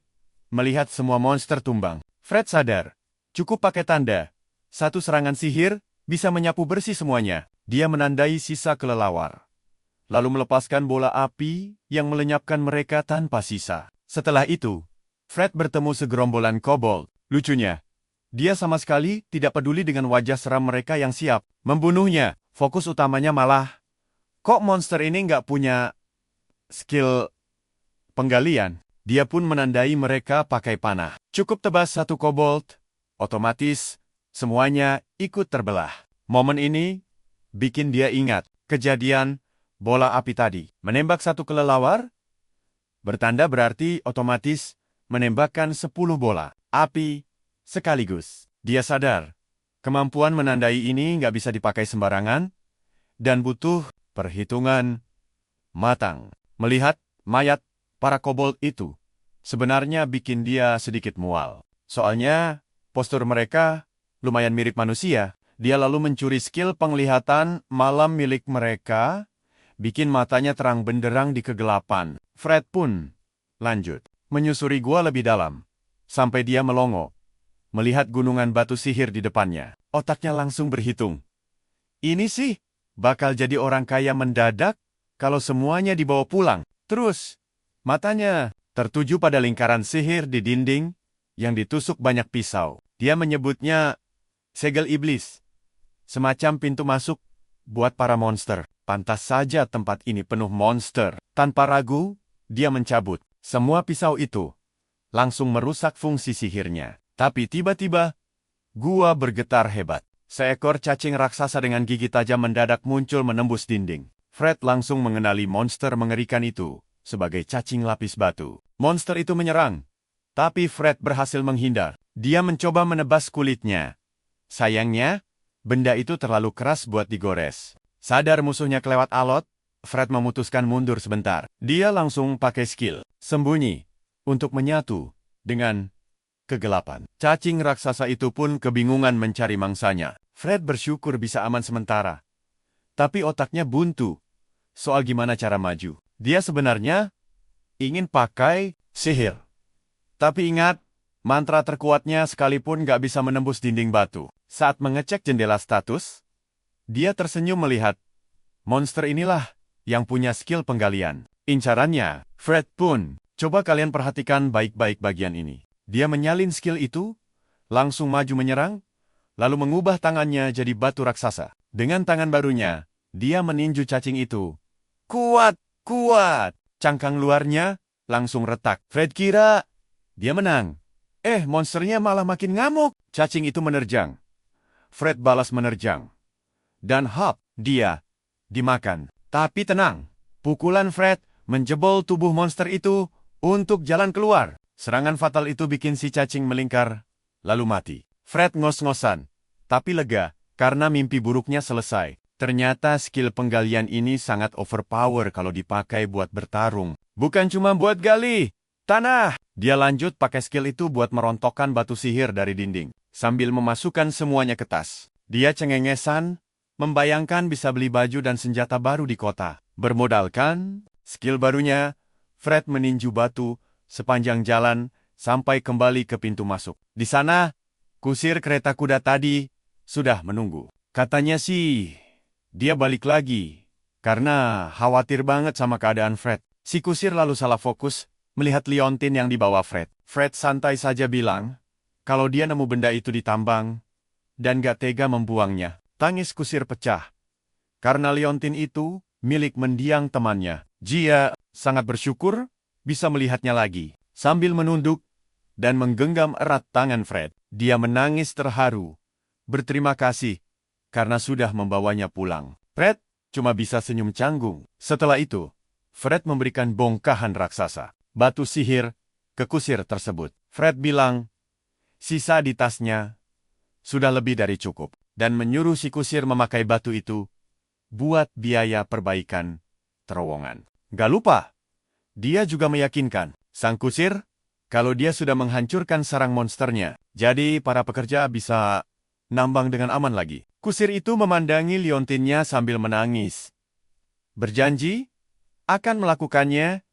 melihat semua monster tumbang. Fred sadar, cukup pakai tanda. Satu serangan sihir bisa menyapu bersih semuanya. Dia menandai sisa kelelawar, lalu melepaskan bola api yang melenyapkan mereka tanpa sisa. Setelah itu, Fred bertemu segerombolan kobold. Lucunya, dia sama sekali tidak peduli dengan wajah seram mereka yang siap membunuhnya. Fokus utamanya malah, kok monster ini nggak punya skill penggalian? Dia pun menandai mereka pakai panah. Cukup tebas satu kobold, otomatis semuanya ikut terbelah. Momen ini bikin dia ingat kejadian bola api tadi. Menembak satu kelelawar, bertanda berarti otomatis menembakkan 10 bola api sekaligus. Dia sadar, kemampuan menandai ini nggak bisa dipakai sembarangan, dan butuh perhitungan matang. Melihat mayat para kobold itu, sebenarnya bikin dia sedikit mual. Soalnya, postur mereka lumayan mirip manusia. Dia lalu mencuri skill penglihatan malam milik mereka, bikin matanya terang benderang di kegelapan. Fred pun lanjut menyusuri gua lebih dalam, sampai dia melongo, melihat gunungan batu sihir di depannya. Otaknya langsung berhitung. Ini sih, bakal jadi orang kaya mendadak kalau semuanya dibawa pulang. Terus, matanya tertuju pada lingkaran sihir di dinding yang ditusuk banyak pisau. Dia menyebutnya segel iblis. Semacam pintu masuk buat para monster. Pantas saja tempat ini penuh monster. Tanpa ragu, dia mencabut semua pisau itu. Langsung merusak fungsi sihirnya. Tapi tiba-tiba, gua bergetar hebat. Seekor cacing raksasa dengan gigi tajam mendadak muncul menembus dinding. Fred langsung mengenali monster mengerikan itu sebagai cacing lapis batu. Monster itu menyerang, tapi Fred berhasil menghindar. Dia mencoba menebas kulitnya. Sayangnya, benda itu terlalu keras buat digores. Sadar musuhnya kelewat alot, Fred memutuskan mundur sebentar. Dia langsung pakai skill sembunyi untuk menyatu dengan kegelapan. Cacing raksasa itu pun kebingungan mencari mangsanya. Fred bersyukur bisa aman sementara. Tapi otaknya buntu soal gimana cara maju. Dia sebenarnya ingin pakai sihir. Tapi ingat, mantra terkuatnya sekalipun gak bisa menembus dinding batu. Saat mengecek jendela status, dia tersenyum melihat monster inilah yang punya skill penggalian. Incarannya, Fred pun. Coba kalian perhatikan baik-baik bagian ini. Dia menyalin skill itu, langsung maju menyerang, lalu mengubah tangannya jadi batu raksasa. Dengan tangan barunya, dia meninju cacing itu. Kuat, kuat! Cangkang luarnya langsung retak. Fred kira dia menang. Monsternya malah makin ngamuk. Cacing itu menerjang. Fred balas menerjang. Dan hop, dia dimakan. Tapi tenang, pukulan Fred menjebol tubuh monster itu untuk jalan keluar. Serangan fatal itu bikin si cacing melingkar, lalu mati. Fred ngos-ngosan, tapi lega karena mimpi buruknya selesai. Ternyata skill penggalian ini sangat overpower kalau dipakai buat bertarung. Bukan cuma buat gali tanah. Dia lanjut pakai skill itu buat merontokkan batu sihir dari dinding, sambil memasukkan semuanya ke tas. Dia cengengesan, membayangkan bisa beli baju dan senjata baru di kota. Bermodalkan skill barunya, Fred meninju batu sepanjang jalan sampai kembali ke pintu masuk. Di sana, kusir kereta kuda tadi sudah menunggu. Katanya sih, dia balik lagi karena khawatir banget sama keadaan Fred. Si kusir lalu salah fokus melihat liontin yang dibawa Fred. Fred santai saja bilang kalau dia nemu benda itu di tambang dan gak tega membuangnya. Tangis kusir pecah karena liontin itu milik mendiang temannya. Dia sangat bersyukur bisa melihatnya lagi. Sambil menunduk dan menggenggam erat tangan Fred, dia menangis terharu. Berterima kasih karena sudah membawanya pulang. Fred cuma bisa senyum canggung. Setelah itu, Fred memberikan bongkahan raksasa, batu sihir, ke kusir tersebut. Fred bilang, sisa di tasnya sudah lebih dari cukup, dan menyuruh si kusir memakai batu itu buat biaya perbaikan terowongan. Gak lupa, dia juga meyakinkan sang kusir kalau dia sudah menghancurkan sarang monsternya, jadi para pekerja bisa nambang dengan aman lagi. Kusir itu memandangi liontinnya sambil menangis. Berjanji akan melakukannya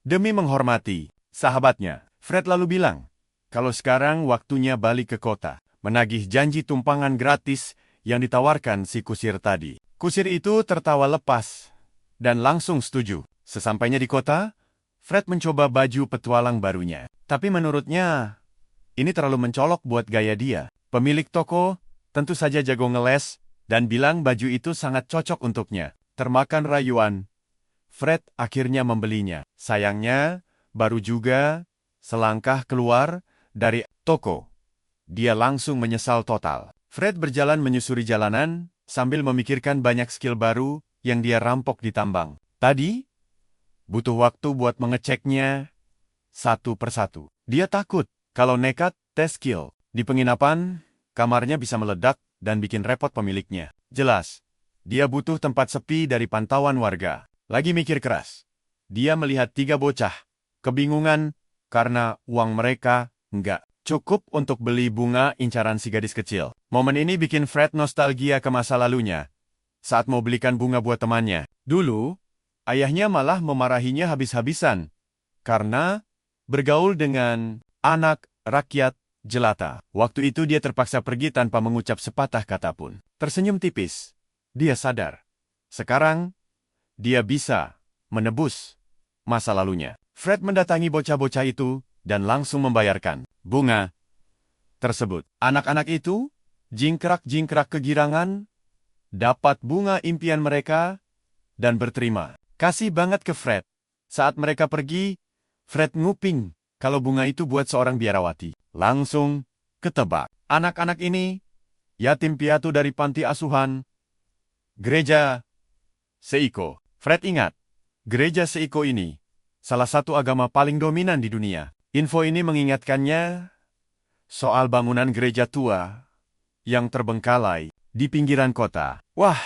demi menghormati sahabatnya. Fred lalu bilang, kalau sekarang waktunya balik ke kota, menagih janji tumpangan gratis yang ditawarkan si kusir tadi. Kusir itu tertawa lepas dan langsung setuju. Sesampainya di kota, Fred mencoba baju petualang barunya. Tapi menurutnya, ini terlalu mencolok buat gaya dia. Pemilik toko tentu saja jago ngeles dan bilang baju itu sangat cocok untuknya. Termakan rayuan, Fred akhirnya membelinya. Sayangnya, baru juga selangkah keluar dari toko, dia langsung menyesal total. Fred berjalan menyusuri jalanan sambil memikirkan banyak skill baru yang dia rampok di tambang. Tadi, butuh waktu buat mengeceknya satu persatu. Dia takut kalau nekat tes skill di penginapan, kamarnya bisa meledak dan bikin repot pemiliknya. Jelas, dia butuh tempat sepi dari pantauan warga. Lagi mikir keras, dia melihat 3 bocah, kebingungan karena uang mereka nggak cukup untuk beli bunga incaran si gadis kecil. Momen ini bikin Fred nostalgia ke masa lalunya, saat mau belikan bunga buat temannya. Dulu, ayahnya malah memarahinya habis-habisan karena bergaul dengan anak rakyat jelata. Waktu itu dia terpaksa pergi tanpa mengucap sepatah kata pun. Tersenyum tipis, dia sadar. Sekarang, dia bisa menebus masa lalunya. Fred mendatangi bocah-bocah itu dan langsung membayarkan bunga tersebut. Anak-anak itu, jingkrak-jingkrak kegirangan, dapat bunga impian mereka, dan berterima kasih banget ke Fred. Saat mereka pergi, Fred nguping kalau bunga itu buat seorang biarawati. Langsung ketebak. Anak-anak ini, yatim piatu dari panti asuhan, gereja Seiko. Fred ingat, gereja Seiko ini salah satu agama paling dominan di dunia. Info ini mengingatkannya soal bangunan gereja tua yang terbengkalai di pinggiran kota. Wah,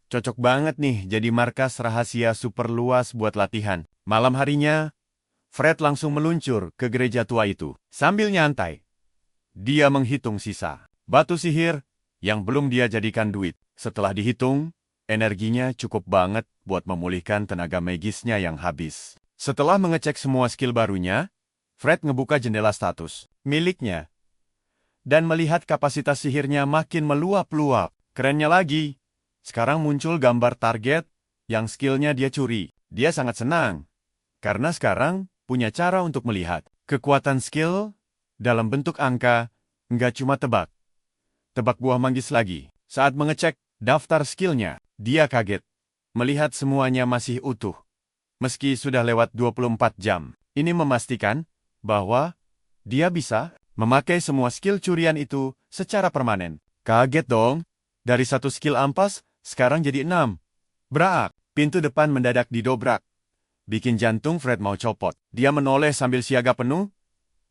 cocok banget nih jadi markas rahasia super luas buat latihan. Malam harinya, Fred langsung meluncur ke gereja tua itu. Sambil nyantai, dia menghitung sisa batu sihir yang belum dia jadikan duit. Setelah dihitung, energinya cukup banget buat memulihkan tenaga magisnya yang habis. Setelah mengecek semua skill barunya, Fred ngebuka jendela status miliknya dan melihat kapasitas sihirnya makin meluap-luap. Kerennya lagi, sekarang muncul gambar target yang skillnya dia curi. Dia sangat senang, karena sekarang punya cara untuk melihat kekuatan skill dalam bentuk angka, nggak cuma tebak buah manggis lagi. Saat mengecek daftar skillnya, dia kaget melihat semuanya masih utuh. Meski sudah lewat 24 jam, ini memastikan bahwa dia bisa memakai semua skill curian itu secara permanen. Kaget dong, dari satu skill ampas, sekarang jadi 6. Brak, pintu depan mendadak didobrak. Bikin jantung Fred mau copot. Dia menoleh sambil siaga penuh.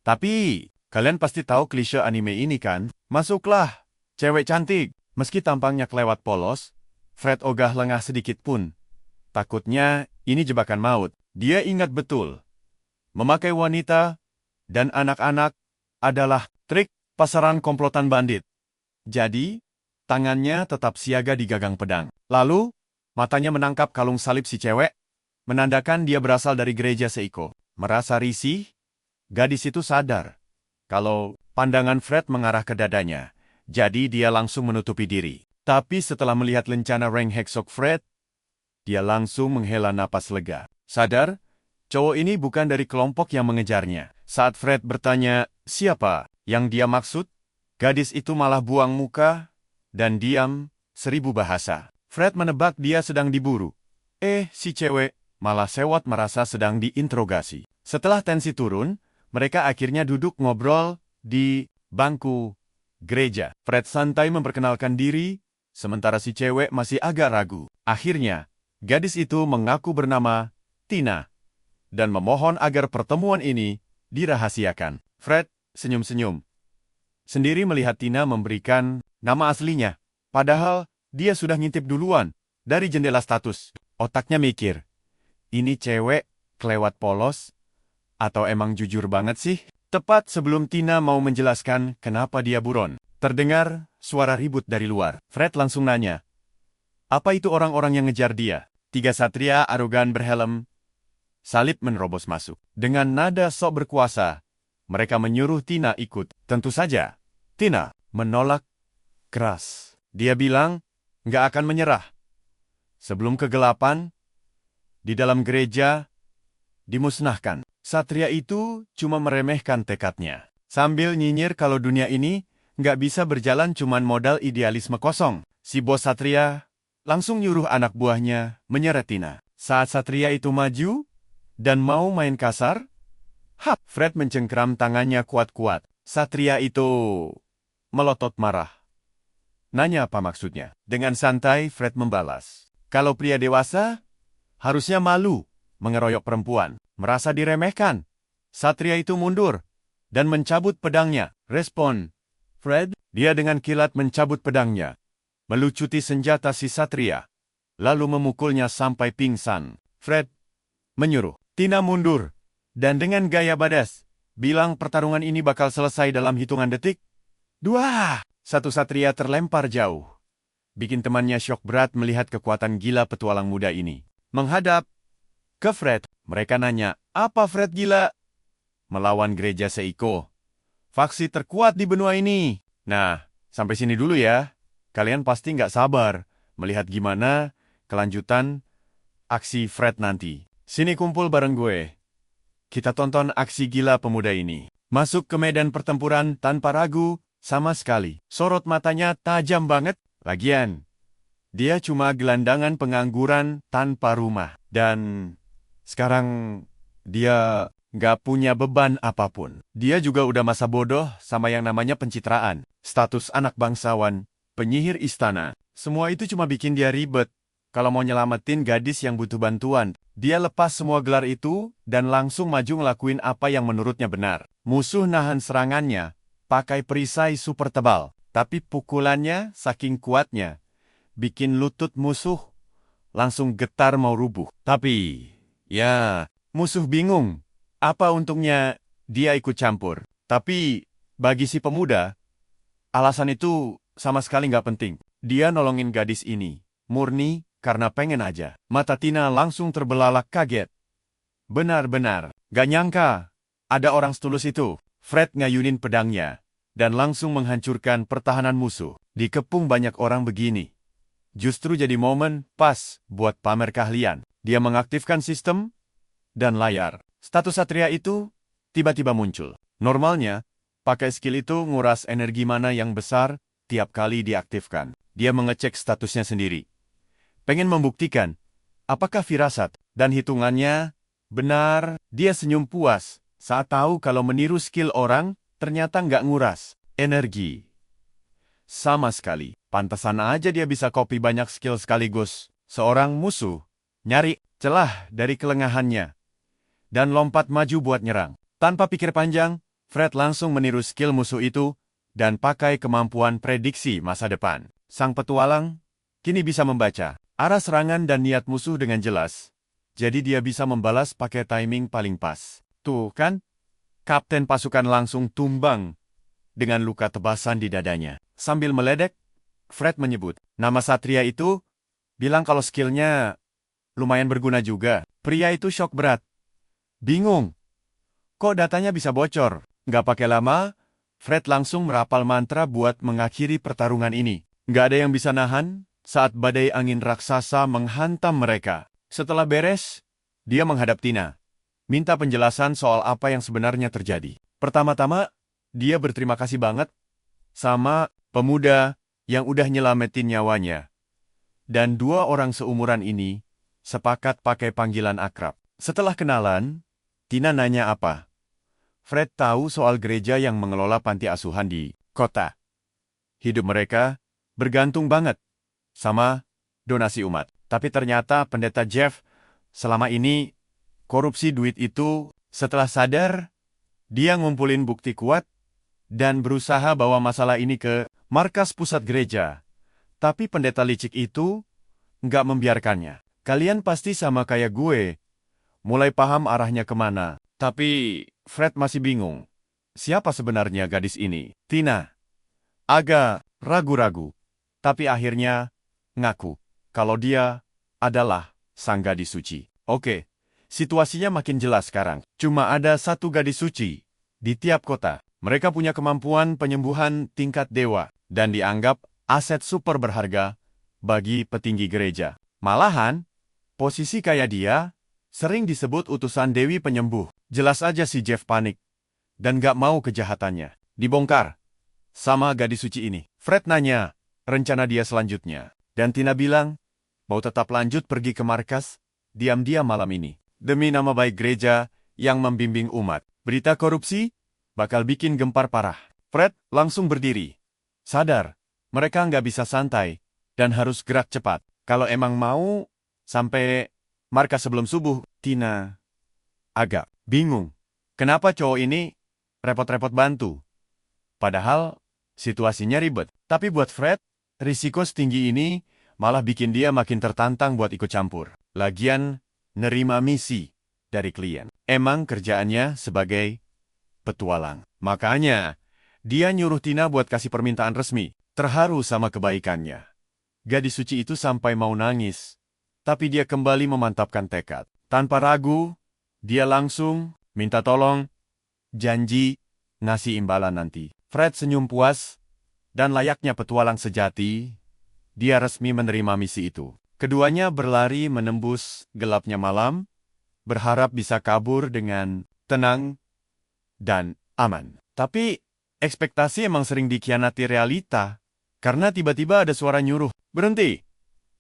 Tapi, kalian pasti tahu klise anime ini kan? Masuklah, cewek cantik. Meski tampangnya kelewat polos, Fred ogah lengah sedikit pun. Takutnya ini jebakan maut. Dia ingat betul. Memakai wanita dan anak-anak adalah trik pasaran komplotan bandit. Jadi, tangannya tetap siaga di gagang pedang. Lalu, matanya menangkap kalung salib si cewek, menandakan dia berasal dari gereja Seiko. Merasa risih, gadis itu sadar kalau pandangan Fred mengarah ke dadanya. Jadi dia langsung menutupi diri. Tapi setelah melihat lencana Reng Heksok Fred, dia langsung menghela napas lega. Sadar, cowok ini bukan dari kelompok yang mengejarnya. Saat Fred bertanya siapa yang dia maksud, gadis itu malah buang muka dan diam 1000 bahasa. Fred menebak dia sedang diburu. Si cewek malah sewot merasa sedang diinterogasi. Setelah tensi turun, mereka akhirnya duduk ngobrol di bangku gereja. Fred santai memperkenalkan diri, sementara si cewek masih agak ragu. Akhirnya, gadis itu mengaku bernama Tina dan memohon agar pertemuan ini dirahasiakan. Fred senyum-senyum sendiri melihat Tina memberikan nama aslinya, padahal dia sudah ngintip duluan dari jendela status. Otaknya mikir, ini cewek kelewat polos atau emang jujur banget sih? Tepat sebelum Tina mau menjelaskan kenapa dia buron, terdengar suara ribut dari luar. Fred langsung nanya, apa itu orang-orang yang ngejar dia? 3 satria arogan berhelm salib menerobos masuk. Dengan nada sok berkuasa, mereka menyuruh Tina ikut. Tentu saja, Tina menolak keras. Dia bilang, nggak akan menyerah. Sebelum kegelapan, di dalam gereja, dimusnahkan. Satria itu cuma meremehkan tekadnya. Sambil nyinyir kalau dunia ini nggak bisa berjalan cuman modal idealisme kosong. Si bos Satria langsung nyuruh anak buahnya menyeret Tina. Saat Satria itu maju dan mau main kasar, Fred mencengkeram tangannya kuat-kuat. Satria itu melotot marah. Nanya apa maksudnya? Dengan santai Fred membalas, kalau pria dewasa, harusnya malu mengeroyok perempuan. Merasa diremehkan. Satria itu mundur dan mencabut pedangnya. Respon Fred, dia dengan kilat mencabut pedangnya, melucuti senjata si Satria, lalu memukulnya sampai pingsan. Fred menyuruh Tina mundur, dan dengan gaya badas, bilang pertarungan ini bakal selesai dalam hitungan detik. 2. Satu Satria terlempar jauh, bikin temannya syok berat melihat kekuatan gila petualang muda ini. Menghadap ke Fred, mereka nanya, apa Fred gila? Melawan gereja Seiko, faksi terkuat di benua ini. Nah, sampai sini dulu ya. Kalian pasti nggak sabar melihat gimana kelanjutan aksi Fred nanti. Sini kumpul bareng gue. Kita tonton aksi gila pemuda ini. Masuk ke medan pertempuran tanpa ragu sama sekali. Sorot matanya tajam banget. Lagian, dia cuma gelandangan pengangguran tanpa rumah. Dan sekarang dia nggak punya beban apapun. Dia juga udah masa bodoh sama yang namanya pencitraan. Status anak bangsawan, penyihir istana. Semua itu cuma bikin dia ribet. Kalau mau nyelamatin gadis yang butuh bantuan, dia lepas semua gelar itu dan langsung maju ngelakuin apa yang menurutnya benar. Musuh nahan serangannya, pakai perisai super tebal. Tapi pukulannya saking kuatnya, bikin lutut musuh langsung getar mau rubuh. Tapi, ya, musuh bingung. Apa untungnya dia ikut campur? Tapi, bagi si pemuda, alasan itu sama sekali nggak penting. Dia nolongin gadis ini, murni karena pengen aja. Mata Tina langsung terbelalak kaget. Benar-benar, gak nyangka. Ada orang setulus itu. Fred ngayunin pedangnya dan langsung menghancurkan pertahanan musuh. Dikepung banyak orang begini. Justru jadi momen pas buat pamer keahlian. Dia mengaktifkan sistem dan layar. Status Satria itu tiba-tiba muncul. Normalnya, pakai skill itu nguras energi mana yang besar tiap kali diaktifkan. Dia mengecek statusnya sendiri. Pengen membuktikan apakah firasat dan hitungannya benar. Dia senyum puas saat tahu kalau meniru skill orang ternyata nggak nguras energi sama sekali. Pantesan aja dia bisa copy banyak skill sekaligus. Seorang musuh nyari celah dari kelengahannya dan lompat maju buat nyerang. Tanpa pikir panjang, Fred langsung meniru skill musuh itu dan pakai kemampuan prediksi masa depan. Sang petualang kini bisa membaca arah serangan dan niat musuh dengan jelas. Jadi dia bisa membalas pakai timing paling pas. Tuh kan, kapten pasukan langsung tumbang dengan luka tebasan di dadanya. Sambil meledek, Fred menyebut nama Satria itu, bilang kalau skillnya lumayan berguna juga. Pria itu shock berat. Bingung. Kok datanya bisa bocor? Nggak pakai lama, Fred langsung merapal mantra buat mengakhiri pertarungan ini. Nggak ada yang bisa nahan saat badai angin raksasa menghantam mereka. Setelah beres, dia menghadap Tina. Minta penjelasan soal apa yang sebenarnya terjadi. Pertama-tama, dia berterima kasih banget sama pemuda yang udah nyelamatin nyawanya. Dan dua orang seumuran ini sepakat pakai panggilan akrab. Setelah kenalan, Tina nanya apa. Fred tahu soal gereja yang mengelola panti asuhan di kota. Hidup mereka bergantung banget sama donasi umat. Tapi ternyata pendeta Jeff selama ini korupsi duit itu. Setelah sadar, dia ngumpulin bukti kuat dan berusaha bawa masalah ini ke markas pusat gereja. Tapi pendeta licik itu nggak membiarkannya. Kalian pasti sama kayak gue, mulai paham arahnya kemana. Tapi Fred masih bingung. Siapa sebenarnya gadis ini? Tina agak ragu-ragu, tapi akhirnya ngaku kalau dia adalah sang gadis suci. Oke, situasinya makin jelas sekarang. Cuma ada satu gadis suci di tiap kota. Mereka punya kemampuan penyembuhan tingkat dewa dan dianggap aset super berharga bagi petinggi gereja. Malahan, posisi kayak dia sering disebut utusan Dewi Penyembuh. Jelas aja si Jeff panik dan gak mau kejahatannya dibongkar sama gadis suci ini. Fred nanya rencana dia selanjutnya. Dan Tina bilang mau tetap lanjut pergi ke markas diam-diam malam ini. Demi nama baik gereja yang membimbing umat. Berita korupsi bakal bikin gempar parah. Fred langsung berdiri. Sadar, mereka nggak bisa santai dan harus gerak cepat. Kalau emang mau sampai markas sebelum subuh. Tina agak bingung. Kenapa cowok ini repot-repot bantu? Padahal situasinya ribet. Tapi buat Fred, risiko setinggi ini malah bikin dia makin tertantang buat ikut campur. Lagian, nerima misi dari klien. Emang kerjaannya sebagai petualang. Makanya, dia nyuruh Tina buat kasih permintaan resmi. Terharu sama kebaikannya. Gadis suci itu sampai mau nangis. Tapi dia kembali memantapkan tekad. Tanpa ragu, dia langsung minta tolong, janji, ngasih imbalan nanti. Fred senyum puas, dan layaknya petualang sejati, dia resmi menerima misi itu. Keduanya berlari menembus gelapnya malam, berharap bisa kabur dengan tenang dan aman. Tapi, ekspektasi emang sering dikhianati realita, karena tiba-tiba ada suara nyuruh, berhenti.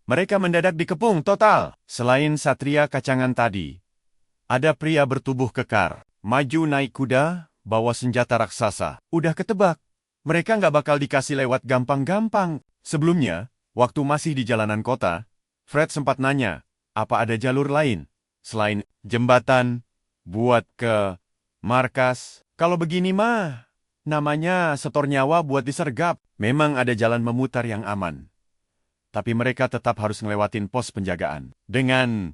Mereka mendadak dikepung total. Selain satria kacangan tadi, ada pria bertubuh kekar, maju naik kuda, bawa senjata raksasa. Udah ketebak, mereka nggak bakal dikasih lewat gampang-gampang. Sebelumnya, waktu masih di jalanan kota, Fred sempat nanya, apa ada jalur lain selain jembatan buat ke markas? Kalau begini mah, Namanya setor nyawa buat disergap. Memang ada jalan memutar yang aman. Tapi mereka tetap harus ngelewatin pos penjagaan. Dengan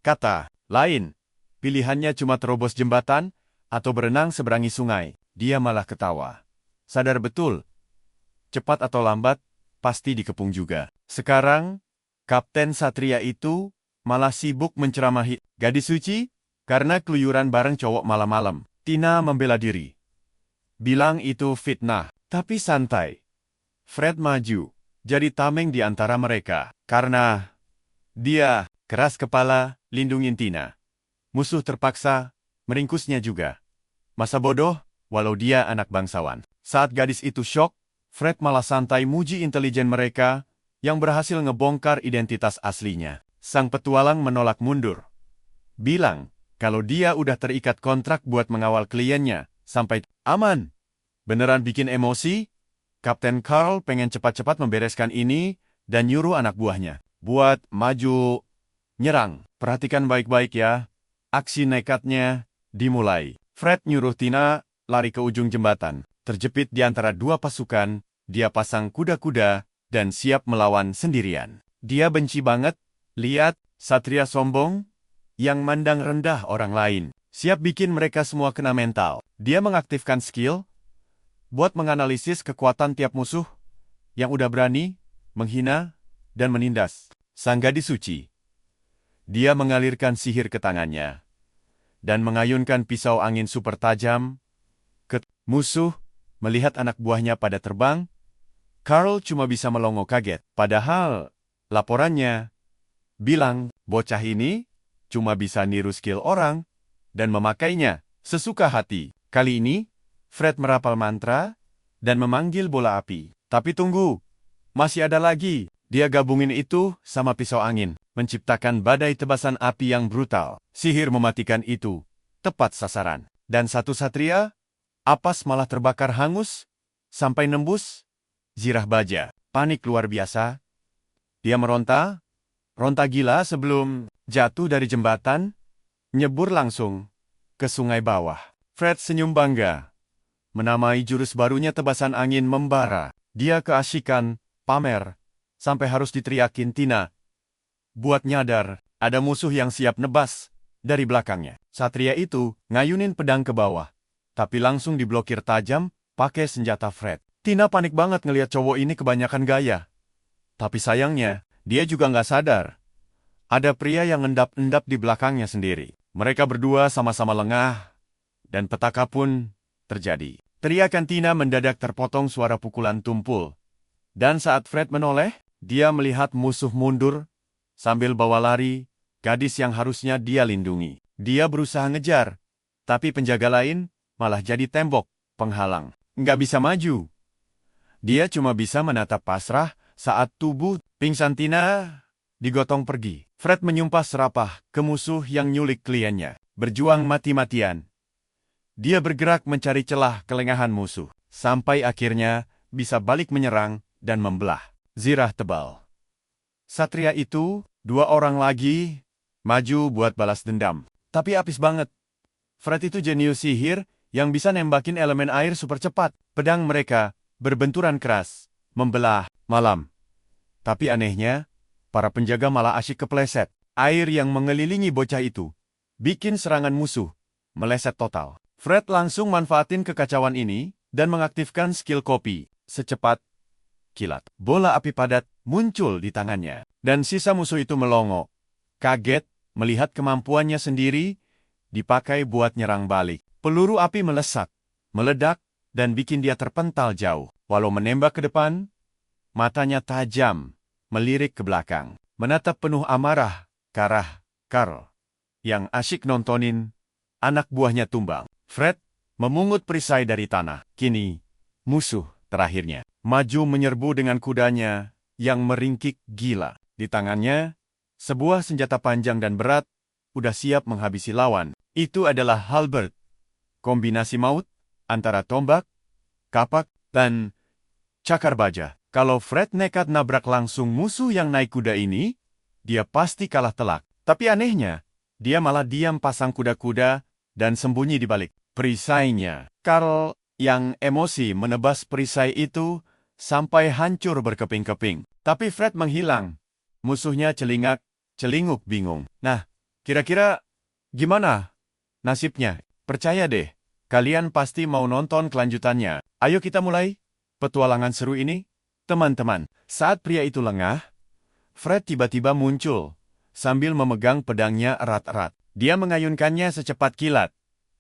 kata lain, pilihannya cuma terobos jembatan atau berenang seberangi sungai. Dia malah ketawa. Sadar betul, cepat atau lambat, pasti dikepung juga. Sekarang, Kapten Satria itu malah sibuk menceramahi gadis suci karena keluyuran bareng cowok malam-malam. Tina membela diri. Bilang itu fitnah, tapi santai. Fred maju, jadi tameng di antara mereka. Karena dia keras kepala, lindungin Tina. Musuh terpaksa meringkusnya juga. Masa bodoh, walau dia anak bangsawan. Saat gadis itu syok, Fred malah santai muji intelijen mereka yang berhasil ngebongkar identitas aslinya. Sang petualang menolak mundur. Bilang, kalau dia udah terikat kontrak buat mengawal kliennya, sampai aman. Beneran bikin emosi? Kapten Carl pengen cepat-cepat membereskan ini dan nyuruh anak buahnya buat maju, nyerang. Perhatikan baik-baik ya. Aksi nekatnya dimulai. Fred nyuruh Tina lari ke ujung jembatan. Terjepit di antara dua pasukan, dia pasang kuda-kuda dan siap melawan sendirian. Dia benci banget lihat satria sombong yang mandang rendah orang lain. Siap bikin mereka semua kena mental. Dia mengaktifkan skill buat menganalisis kekuatan tiap musuh yang udah berani, menghina, dan menindas sang gadis suci. Dia mengalirkan sihir ke tangannya dan mengayunkan pisau angin super tajam ke musuh. Melihat anak buahnya pada terbang, Carl cuma bisa melongo kaget. Padahal laporannya bilang bocah ini cuma bisa niru skill orang dan memakainya sesuka hati. Kali ini, Fred merapal mantra dan memanggil bola api. Tapi tunggu, masih ada lagi. Dia gabungin itu sama pisau angin, menciptakan badai tebasan api yang brutal. Sihir mematikan itu tepat sasaran. Dan satu satria, Apas malah terbakar hangus sampai nembus zirah baja. Panik luar biasa. Dia meronta gila sebelum jatuh dari jembatan, nyebur langsung ke sungai bawah. Fred senyum bangga. Menamai jurus barunya tebasan angin membara. Dia keasikan pamer sampai harus diteriakin Tina buat nyadar ada musuh yang siap nebas dari belakangnya. Satria itu ngayunin pedang ke bawah, tapi langsung diblokir tajam pakai senjata Fred. Tina panik banget ngelihat cowok ini kebanyakan gaya. Tapi sayangnya, dia juga nggak sadar. Ada pria yang endap-endap di belakangnya sendiri. Mereka berdua sama-sama lengah, dan petaka pun terjadi. Teriakan Tina mendadak terpotong suara pukulan tumpul. Dan saat Fred menoleh, dia melihat musuh mundur sambil bawa lari gadis yang harusnya dia lindungi. Dia berusaha ngejar, tapi penjaga lain malah jadi tembok penghalang. Nggak bisa maju. Dia cuma bisa menatap pasrah saat tubuh pingsan Tina digotong pergi. Fred menyumpah serapah ke musuh yang nyulik kliennya. Berjuang mati-matian. Dia bergerak mencari celah kelengahan musuh. Sampai akhirnya bisa balik menyerang dan membelah zirah tebal. Satria itu, dua orang lagi, maju buat balas dendam. Tapi apis banget. Fred itu jenius sihir yang bisa nembakin elemen air super cepat. Pedang mereka berbenturan keras, membelah malam. Tapi anehnya, para penjaga malah asyik kepleset. Air yang mengelilingi bocah itu bikin serangan musuh meleset total. Fred langsung manfaatin kekacauan ini dan mengaktifkan skill kopi. Secepat kilat, bola api padat muncul di tangannya. Dan sisa musuh itu melongo. Kaget melihat kemampuannya sendiri dipakai buat nyerang balik. Peluru api melesak, meledak, dan bikin dia terpental jauh. Walau menembak ke depan, matanya tajam, melirik ke belakang. Menatap penuh amarah ke arah Carl, yang asyik nontonin anak buahnya tumbang. Fred memungut perisai dari tanah. Kini, musuh terakhirnya maju menyerbu dengan kudanya yang meringkik gila. Di tangannya, sebuah senjata panjang dan berat, udah siap menghabisi lawan. Itu adalah halberd. Kombinasi maut antara tombak, kapak, dan cakar baja. Kalau Fred nekat nabrak langsung musuh yang naik kuda ini, dia pasti kalah telak. Tapi anehnya, dia malah diam pasang kuda-kuda dan sembunyi di balik perisainya. Carl yang emosi menebas perisai itu sampai hancur berkeping-keping. Tapi Fred menghilang. Musuhnya celingak-celinguk bingung. Nah, kira-kira gimana nasibnya? Percaya deh, kalian pasti mau nonton kelanjutannya. Ayo kita mulai petualangan seru ini. Teman-teman, saat pria itu lengah, Fred tiba-tiba muncul sambil memegang pedangnya erat-erat. Dia mengayunkannya secepat kilat.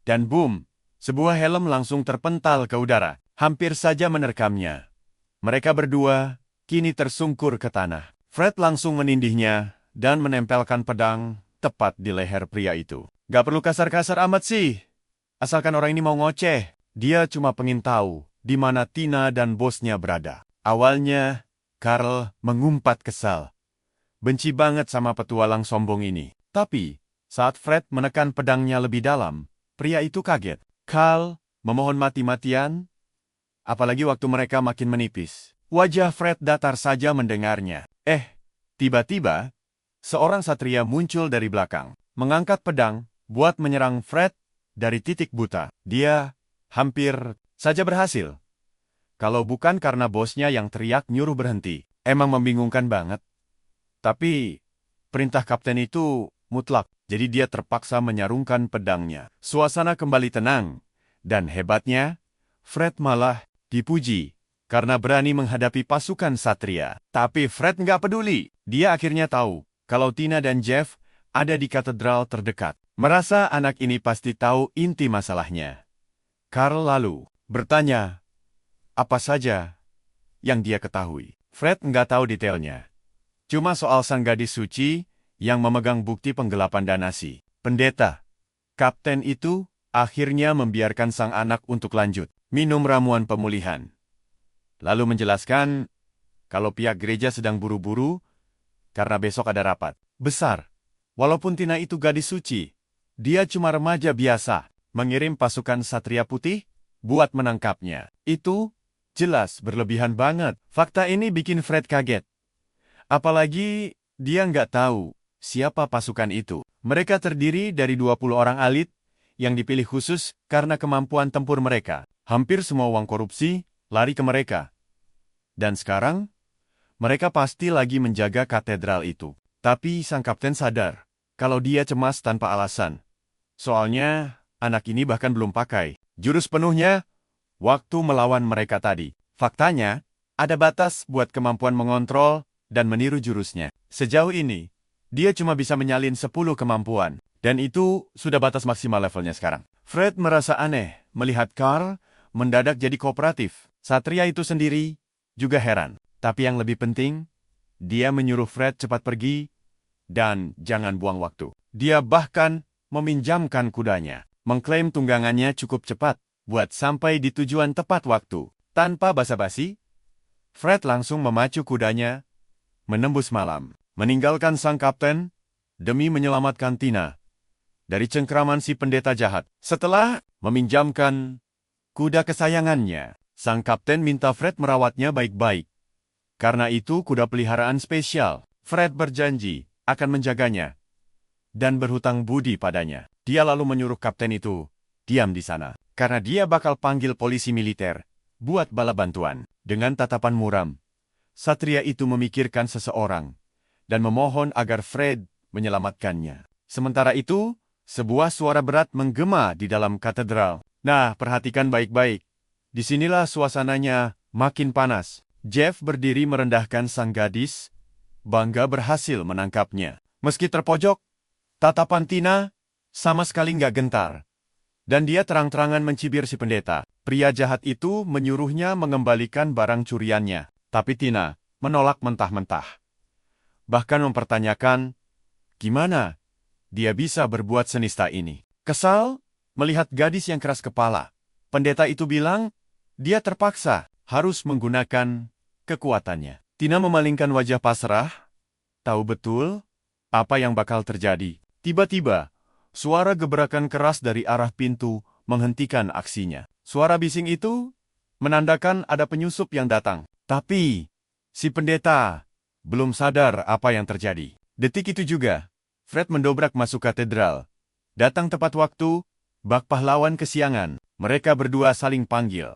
Dan boom, sebuah helm langsung terpental ke udara, hampir saja menerkamnya. Mereka berdua kini tersungkur ke tanah. Fred langsung menindihnya dan menempelkan pedang tepat di leher pria itu. Gak perlu kasar-kasar amat sih. Asalkan orang ini mau ngoceh. Dia cuma pengen tahu di mana Tina dan bosnya berada. Awalnya, Carl mengumpat kesal. Benci banget sama petualang sombong ini. Tapi, saat Fred menekan pedangnya lebih dalam, pria itu kaget. Carl memohon mati-matian, apalagi waktu mereka makin menipis. Wajah Fred datar saja mendengarnya. Tiba-tiba, seorang satria muncul dari belakang, mengangkat pedang buat menyerang Fred dari titik buta. Dia hampir saja berhasil. Kalau bukan karena bosnya yang teriak nyuruh berhenti. Emang membingungkan banget. Tapi, perintah kapten itu mutlak, jadi dia terpaksa menyarungkan pedangnya. Suasana kembali tenang, dan hebatnya, Fred malah dipuji karena berani menghadapi pasukan satria. Tapi Fred nggak peduli. Dia akhirnya tahu kalau Tina dan Jeff ada di katedral terdekat. Merasa anak ini pasti tahu inti masalahnya. Carl lalu bertanya, apa saja yang dia ketahui. Fred nggak tahu detailnya. Cuma soal sang gadis suci yang memegang bukti penggelapan Danasi. Pendeta, kapten itu akhirnya membiarkan sang anak untuk lanjut minum ramuan pemulihan. Lalu menjelaskan kalau pihak gereja sedang buru-buru karena besok ada rapat besar. Walaupun Tina itu gadis suci, dia cuma remaja biasa, mengirim pasukan Satria Putih buat menangkapnya. Itu jelas berlebihan banget. Fakta ini bikin Fred kaget. Apalagi dia nggak tahu siapa pasukan itu. Mereka terdiri dari 20 orang elit yang dipilih khusus karena kemampuan tempur mereka. Hampir semua uang korupsi lari ke mereka. Dan sekarang, mereka pasti lagi menjaga katedral itu. Tapi sang kapten sadar kalau dia cemas tanpa alasan. Soalnya, anak ini bahkan belum pakai jurus penuhnya waktu melawan mereka tadi. Faktanya, ada batas buat kemampuan mengontrol dan meniru jurusnya. Sejauh ini, dia cuma bisa menyalin 10 kemampuan. Dan itu sudah batas maksimal levelnya sekarang. Fred merasa aneh melihat Carl mendadak jadi kooperatif. Satria itu sendiri juga heran. Tapi yang lebih penting, dia menyuruh Fred cepat pergi dan jangan buang waktu. Dia bahkan meminjamkan kudanya, mengklaim tunggangannya cukup cepat buat sampai di tujuan tepat waktu. Tanpa basa-basi, Fred langsung memacu kudanya, menembus malam, meninggalkan sang kapten demi menyelamatkan Tina dari cengkraman si pendeta jahat. Setelah meminjamkan kuda kesayangannya, sang kapten minta Fred merawatnya baik-baik. Karena itu kuda peliharaan spesial. Fred berjanji akan menjaganya dan berhutang budi padanya. Dia lalu menyuruh kapten itu diam di sana, karena dia bakal panggil polisi militer buat bala bantuan. Dengan tatapan muram, satria itu memikirkan seseorang dan memohon agar Fred menyelamatkannya. Sementara itu, sebuah suara berat menggema di dalam katedral. Nah, perhatikan baik-baik. Disinilah suasananya makin panas. Jeff berdiri merendahkan sang gadis, bangga berhasil menangkapnya. Meski terpojok, tatapan Tina sama sekali nggak gentar. Dan dia terang-terangan mencibir si pendeta. Pria jahat itu menyuruhnya mengembalikan barang curiannya. Tapi Tina menolak mentah-mentah. Bahkan mempertanyakan, gimana dia bisa berbuat senista ini. Kesal melihat gadis yang keras kepala, pendeta itu bilang, dia terpaksa harus menggunakan kekuatannya. Tina memalingkan wajah pasrah, tahu betul apa yang bakal terjadi. Tiba-tiba, suara gebrakan keras dari arah pintu menghentikan aksinya. Suara bising itu menandakan ada penyusup yang datang. Tapi, si pendeta belum sadar apa yang terjadi. Detik itu juga, Fred mendobrak masuk katedral. Datang tepat waktu, bak pahlawan kesiangan Mereka berdua saling panggil.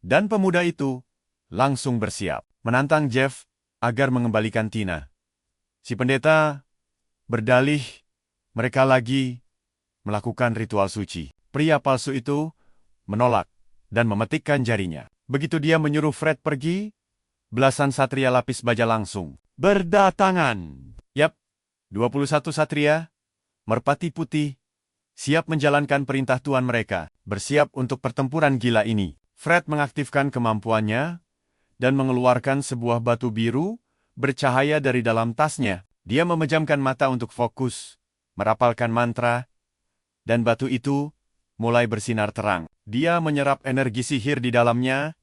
Dan pemuda itu langsung bersiap menantang Jeff agar mengembalikan Tina. Si pendeta berdalih mereka lagi melakukan ritual suci. Pria palsu itu menolak dan memetikkan jarinya. Begitu dia menyuruh Fred pergi, belasan satria lapis baja langsung berdatangan. Yap, 21 satria, merpati putih, siap menjalankan perintah tuan mereka, bersiap untuk pertempuran gila ini. Fred mengaktifkan kemampuannya dan mengeluarkan sebuah batu biru bercahaya dari dalam tasnya. Dia memejamkan mata untuk fokus, merapalkan mantra, dan batu itu mulai bersinar terang. Dia menyerap energi sihir di dalamnya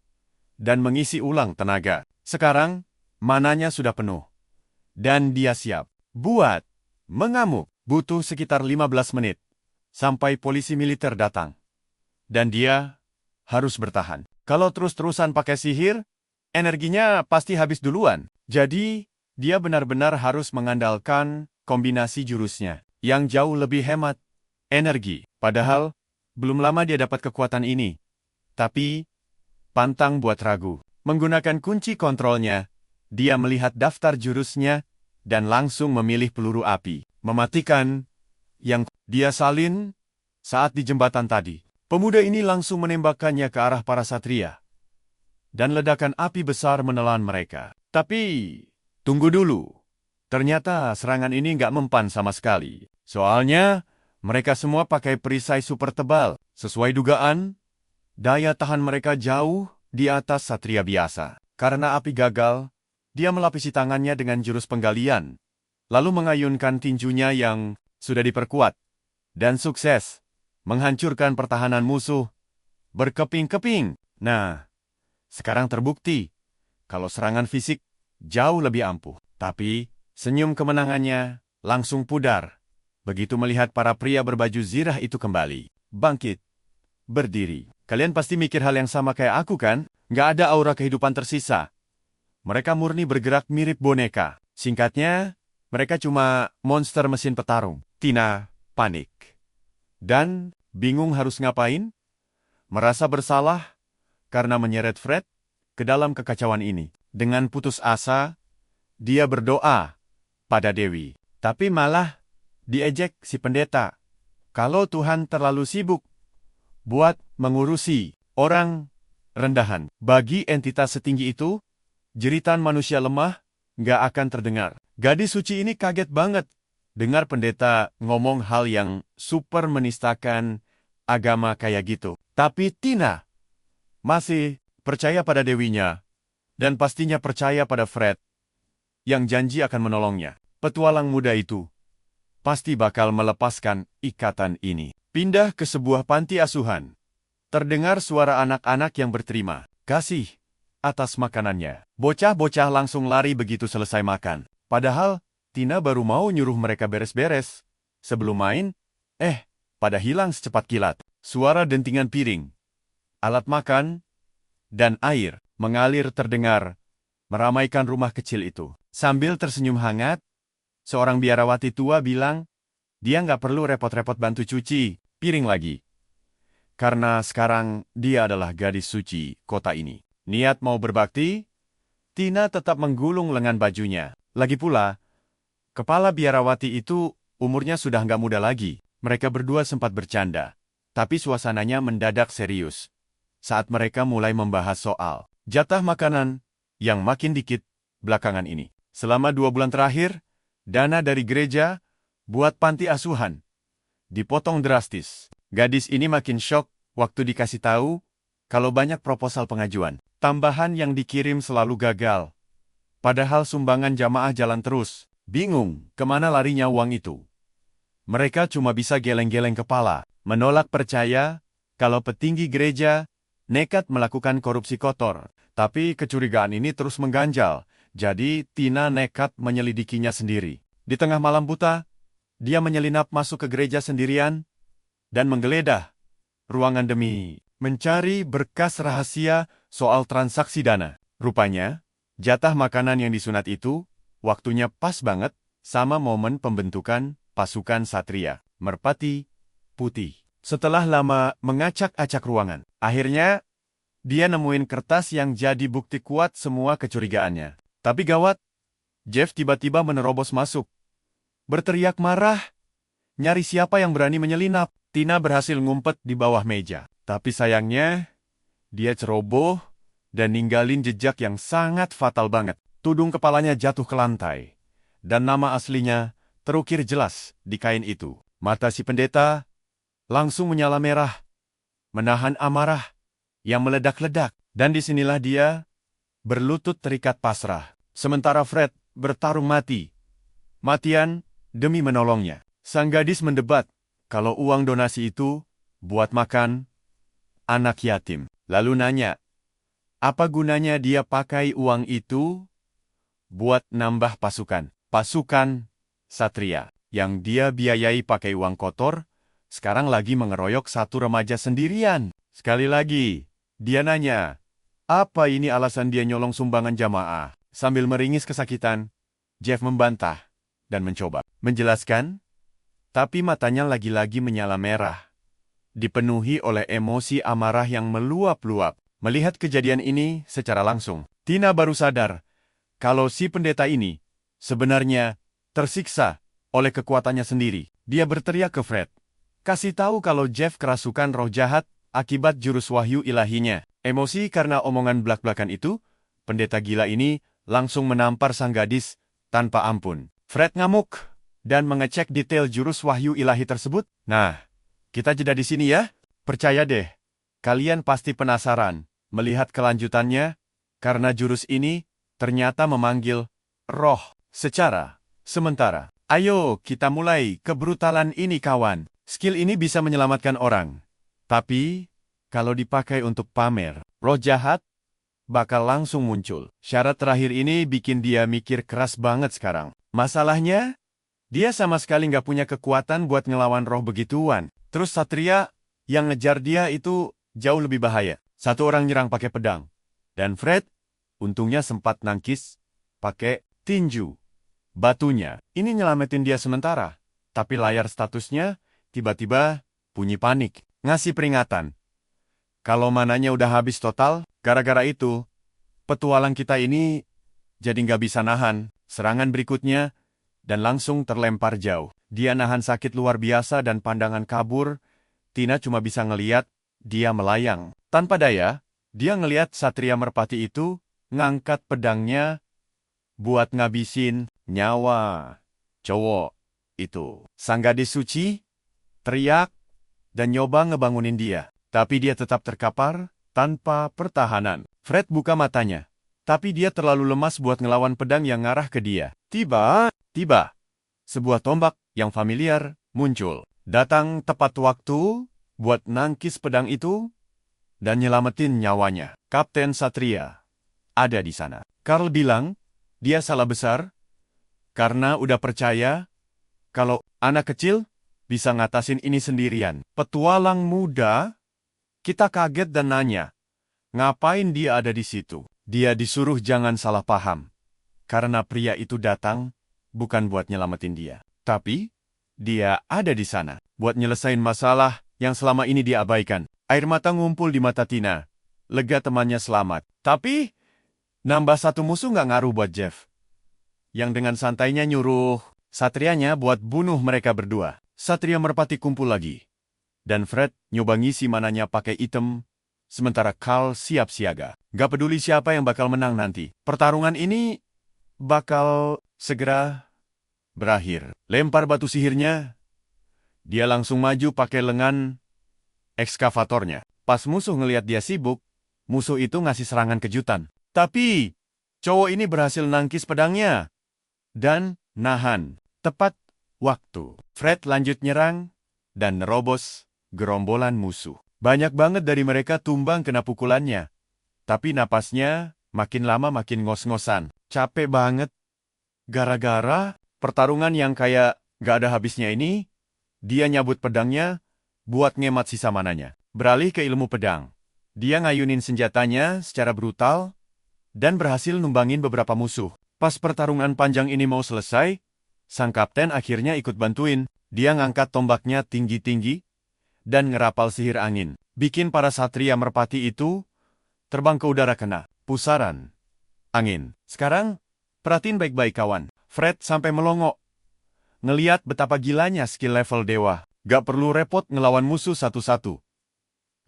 dan mengisi ulang tenaga. Sekarang, mananya sudah penuh. Dan dia siap buat mengamuk. Butuh sekitar 15 menit sampai polisi militer datang. Dan dia harus bertahan. Kalau terus-terusan pakai sihir, energinya pasti habis duluan. Jadi, dia benar-benar harus mengandalkan kombinasi jurusnya yang jauh lebih hemat energi. Padahal, belum lama dia dapat kekuatan ini. Tapi, pantang buat ragu. Menggunakan kunci kontrolnya, dia melihat daftar jurusnya dan langsung memilih peluru api. Mematikan yang dia salin saat di jembatan tadi. Pemuda ini langsung menembakkannya ke arah para satria. Dan ledakan api besar menelan mereka. Tapi, tunggu dulu. Ternyata serangan ini nggak mempan sama sekali. Soalnya, mereka semua pakai perisai super tebal. Sesuai dugaan, daya tahan mereka jauh di atas satria biasa. Karena api gagal, dia melapisi tangannya dengan jurus penggalian, lalu mengayunkan tinjunya yang sudah diperkuat, dan sukses menghancurkan pertahanan musuh berkeping-keping. Nah, sekarang terbukti kalau serangan fisik jauh lebih ampuh. Tapi, senyum kemenangannya langsung pudar begitu melihat para pria berbaju zirah itu kembali. Bangkit, berdiri. Kalian pasti mikir hal yang sama kayak aku kan? Nggak ada aura kehidupan tersisa. Mereka murni bergerak mirip boneka. Singkatnya, mereka cuma monster mesin petarung. Tina panik. Dan bingung harus ngapain? Merasa bersalah karena menyeret Fred ke dalam kekacauan ini. Dengan putus asa, dia berdoa pada Dewi. Tapi malah diejek si pendeta. Kalau Tuhan terlalu sibuk buat mengurusi orang rendahan. Bagi entitas setinggi itu, jeritan manusia lemah nggak akan terdengar. Gadis suci ini kaget banget dengar pendeta ngomong hal yang super menistakan agama kayak gitu. Tapi Tina masih percaya pada dewinya dan pastinya percaya pada Fred yang janji akan menolongnya. Petualang muda itu pasti bakal melepaskan ikatan ini. Pindah ke sebuah panti asuhan. Terdengar suara anak-anak yang berterima kasih atas makanannya. Bocah-bocah langsung lari begitu selesai makan. Padahal, Tina baru mau nyuruh mereka beres-beres. Sebelum main, pada hilang secepat kilat. Suara dentingan piring, alat makan, dan air mengalir terdengar, meramaikan rumah kecil itu. Sambil tersenyum hangat, seorang biarawati tua bilang, dia nggak perlu repot-repot bantu cuci piring lagi. Karena sekarang dia adalah gadis suci kota ini. Niat mau berbakti, Tina tetap menggulung lengan bajunya. Lagi pula, kepala biarawati itu umurnya sudah nggak muda lagi. Mereka berdua sempat bercanda. Tapi suasananya mendadak serius saat mereka mulai membahas soal jatah makanan yang makin dikit belakangan ini. Selama 2 bulan terakhir, dana dari gereja buat panti asuhan dipotong drastis. Gadis ini makin syok waktu dikasih tahu kalau banyak proposal pengajuan. Tambahan yang dikirim selalu gagal. Padahal sumbangan jamaah jalan terus. Bingung kemana larinya uang itu. Mereka cuma bisa geleng-geleng kepala, menolak percaya kalau petinggi gereja nekat melakukan korupsi kotor. Tapi kecurigaan ini terus mengganjal, jadi Tina nekat menyelidikinya sendiri. Di tengah malam buta, dia menyelinap masuk ke gereja sendirian dan menggeledah ruangan demi mencari berkas rahasia soal transaksi dana. Rupanya, jatah makanan yang disunat itu waktunya pas banget sama momen pembentukan pasukan satria merpati putih. Setelah lama mengacak-acak ruangan, akhirnya dia nemuin kertas yang jadi bukti kuat semua kecurigaannya. Tapi gawat, Jeff tiba-tiba menerobos masuk. Berteriak marah, nyari siapa yang berani menyelinap. Tina berhasil ngumpet di bawah meja. Tapi sayangnya, dia ceroboh dan ninggalin jejak yang sangat fatal banget. Tudung kepalanya jatuh ke lantai. Dan nama aslinya terukir jelas di kain itu. Mata si pendeta langsung menyala merah, menahan amarah yang meledak-ledak. Dan disinilah dia berlutut terikat pasrah. Sementara Fred bertarung mati-matian demi menolongnya. Sang gadis mendebat kalau uang donasi itu buat makan anak yatim. Lalu nanya, apa gunanya dia pakai uang itu buat nambah pasukan? Pasukan Satria yang dia biayai pakai uang kotor, sekarang lagi mengeroyok satu remaja sendirian. Sekali lagi, dia nanya, apa ini alasan dia nyolong sumbangan jamaah? Sambil meringis kesakitan, Jeff membantah dan mencoba menjelaskan, tapi matanya lagi-lagi menyala merah, dipenuhi oleh emosi amarah yang meluap-luap. Melihat kejadian ini secara langsung, Tina baru sadar kalau si pendeta ini sebenarnya tersiksa oleh kekuatannya sendiri. Dia berteriak ke Fred, kasih tahu kalau Jeff kerasukan roh jahat akibat jurus wahyu ilahinya. Emosi karena omongan belak-belakan itu, pendeta gila ini langsung menampar sang gadis tanpa ampun. Fred ngamuk dan mengecek detail jurus wahyu ilahi tersebut. Nah, kita jeda di sini ya. Percaya deh, kalian pasti penasaran melihat kelanjutannya, karena jurus ini ternyata memanggil roh secara sementara. Ayo kita mulai kebrutalan ini kawan. Skill ini bisa menyelamatkan orang. Tapi, kalau dipakai untuk pamer, roh jahat bakal langsung muncul. Syarat terakhir ini bikin dia mikir keras banget sekarang. Masalahnya, dia sama sekali nggak punya kekuatan buat ngelawan roh begituan. Terus Satria yang ngejar dia itu jauh lebih bahaya. Satu orang nyerang pakai pedang. Dan Fred, untungnya sempat nangkis pakai tinju batunya. Ini nyelamatin dia sementara. Tapi layar statusnya tiba-tiba bunyi panik. Ngasih peringatan. Kalau mananya udah habis total, gara-gara itu, petualang kita ini jadi nggak bisa nahan serangan berikutnya dan langsung terlempar jauh. Dia nahan sakit luar biasa dan pandangan kabur. Tina cuma bisa ngeliat dia melayang. Tanpa daya, dia ngeliat Satria Merpati itu ngangkat pedangnya buat ngabisin nyawa cowok itu. Sang gadis suci teriak dan nyoba ngebangunin dia. Tapi dia tetap terkapar tanpa pertahanan. Fred buka matanya. Tapi dia terlalu lemas buat ngelawan pedang yang ngarah ke dia. Tiba, sebuah tombak yang familiar muncul. Datang tepat waktu buat nangkis pedang itu dan nyelamatin nyawanya. Kapten Satria ada di sana. Carl bilang dia salah besar karena udah percaya kalau anak kecil bisa ngatasin ini sendirian. Petualang muda, kita kaget dan nanya, ngapain dia ada di situ? Dia disuruh jangan salah paham. Karena pria itu datang, bukan buat nyelamatin dia. Tapi, dia ada di sana. Buat nyelesain masalah yang selama ini dia abaikan. Air mata ngumpul di mata Tina. Lega temannya selamat. Tapi, nambah satu musuh nggak ngaruh buat Jeff. Yang dengan santainya nyuruh Satrianya buat bunuh mereka berdua. Satria Merpati kumpul lagi. Dan Fred nyoba ngisi mananya pakai item, sementara Carl siap siaga. Gak peduli siapa yang bakal menang nanti. Pertarungan ini bakal segera berakhir. Lempar batu sihirnya, dia langsung maju pakai lengan ekskavatornya. Pas musuh ngelihat dia sibuk, musuh itu ngasih serangan kejutan. Tapi, cowok ini berhasil nangkis pedangnya dan nahan. Tepat waktu. Fred lanjut nyerang dan nerobos gerombolan musuh. Banyak banget dari mereka tumbang kena pukulannya. Tapi napasnya makin lama makin ngos-ngosan. Capek banget. Gara-gara pertarungan yang kayak gak ada habisnya ini, dia nyabut pedangnya buat ngemat sisa mananya. Beralih ke ilmu pedang. Dia ngayunin senjatanya secara brutal dan berhasil numbangin beberapa musuh. Pas pertarungan panjang ini mau selesai, sang kapten akhirnya ikut bantuin. Dia ngangkat tombaknya tinggi-tinggi dan ngerapal sihir angin. Bikin para satria merpati itu terbang ke udara kena pusaran angin. Sekarang, perhatiin baik-baik kawan. Fred sampai melongo. Ngeliat betapa gilanya skill level dewa. Gak perlu repot ngelawan musuh satu-satu.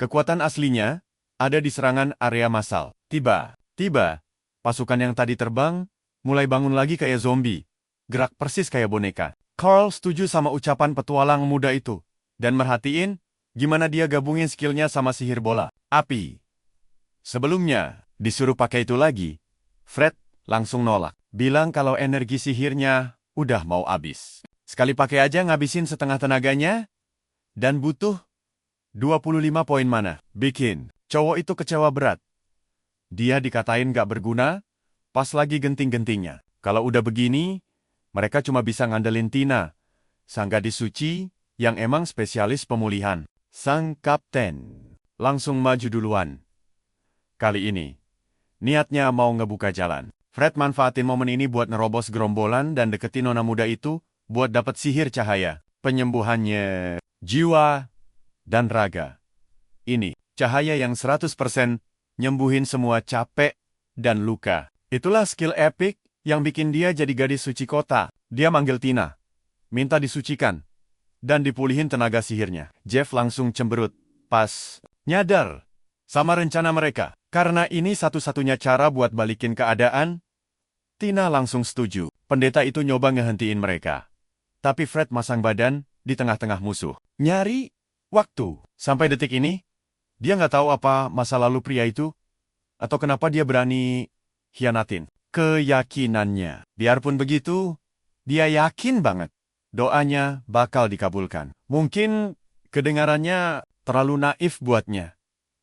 Kekuatan aslinya ada di serangan area massal. Tiba-tiba, pasukan yang tadi terbang mulai bangun lagi kayak zombie. Gerak persis kayak boneka. Carl setuju sama ucapan petualang muda itu. Dan merhatiin gimana dia gabungin skillnya sama sihir bola api. Sebelumnya, disuruh pakai itu lagi, Fred langsung nolak. Bilang kalau energi sihirnya udah mau habis. Sekali pakai aja ngabisin setengah tenaganya, dan butuh 25 poin mana. Bikin cowok itu kecewa berat. Dia dikatain gak berguna, pas lagi genting-gentingnya. Kalau udah begini, mereka cuma bisa ngandelin Tina, sang gadis suci yang emang spesialis pemulihan. Sang kapten langsung maju duluan. Kali ini, niatnya mau ngebuka jalan. Fred manfaatin momen ini buat nerobos gerombolan dan deketin nona muda itu buat dapat sihir cahaya. Penyembuhannya jiwa dan raga. Ini, cahaya yang 100% nyembuhin semua capek dan luka. Itulah skill epic yang bikin dia jadi gadis suci kota. Dia manggil Tina, minta disucikan, dan dipulihin tenaga sihirnya. Jeff langsung cemberut, pas nyadar sama rencana mereka. Karena ini satu-satunya cara buat balikin keadaan, Tina langsung setuju. Pendeta itu nyoba ngehentiin mereka. Tapi Fred masang badan di tengah-tengah musuh. Nyari waktu. Sampai detik ini, dia nggak tahu apa masa lalu pria itu, atau kenapa dia berani hianatin keyakinannya. Biarpun begitu, dia yakin banget doanya bakal dikabulkan. Mungkin kedengarannya terlalu naif buatnya.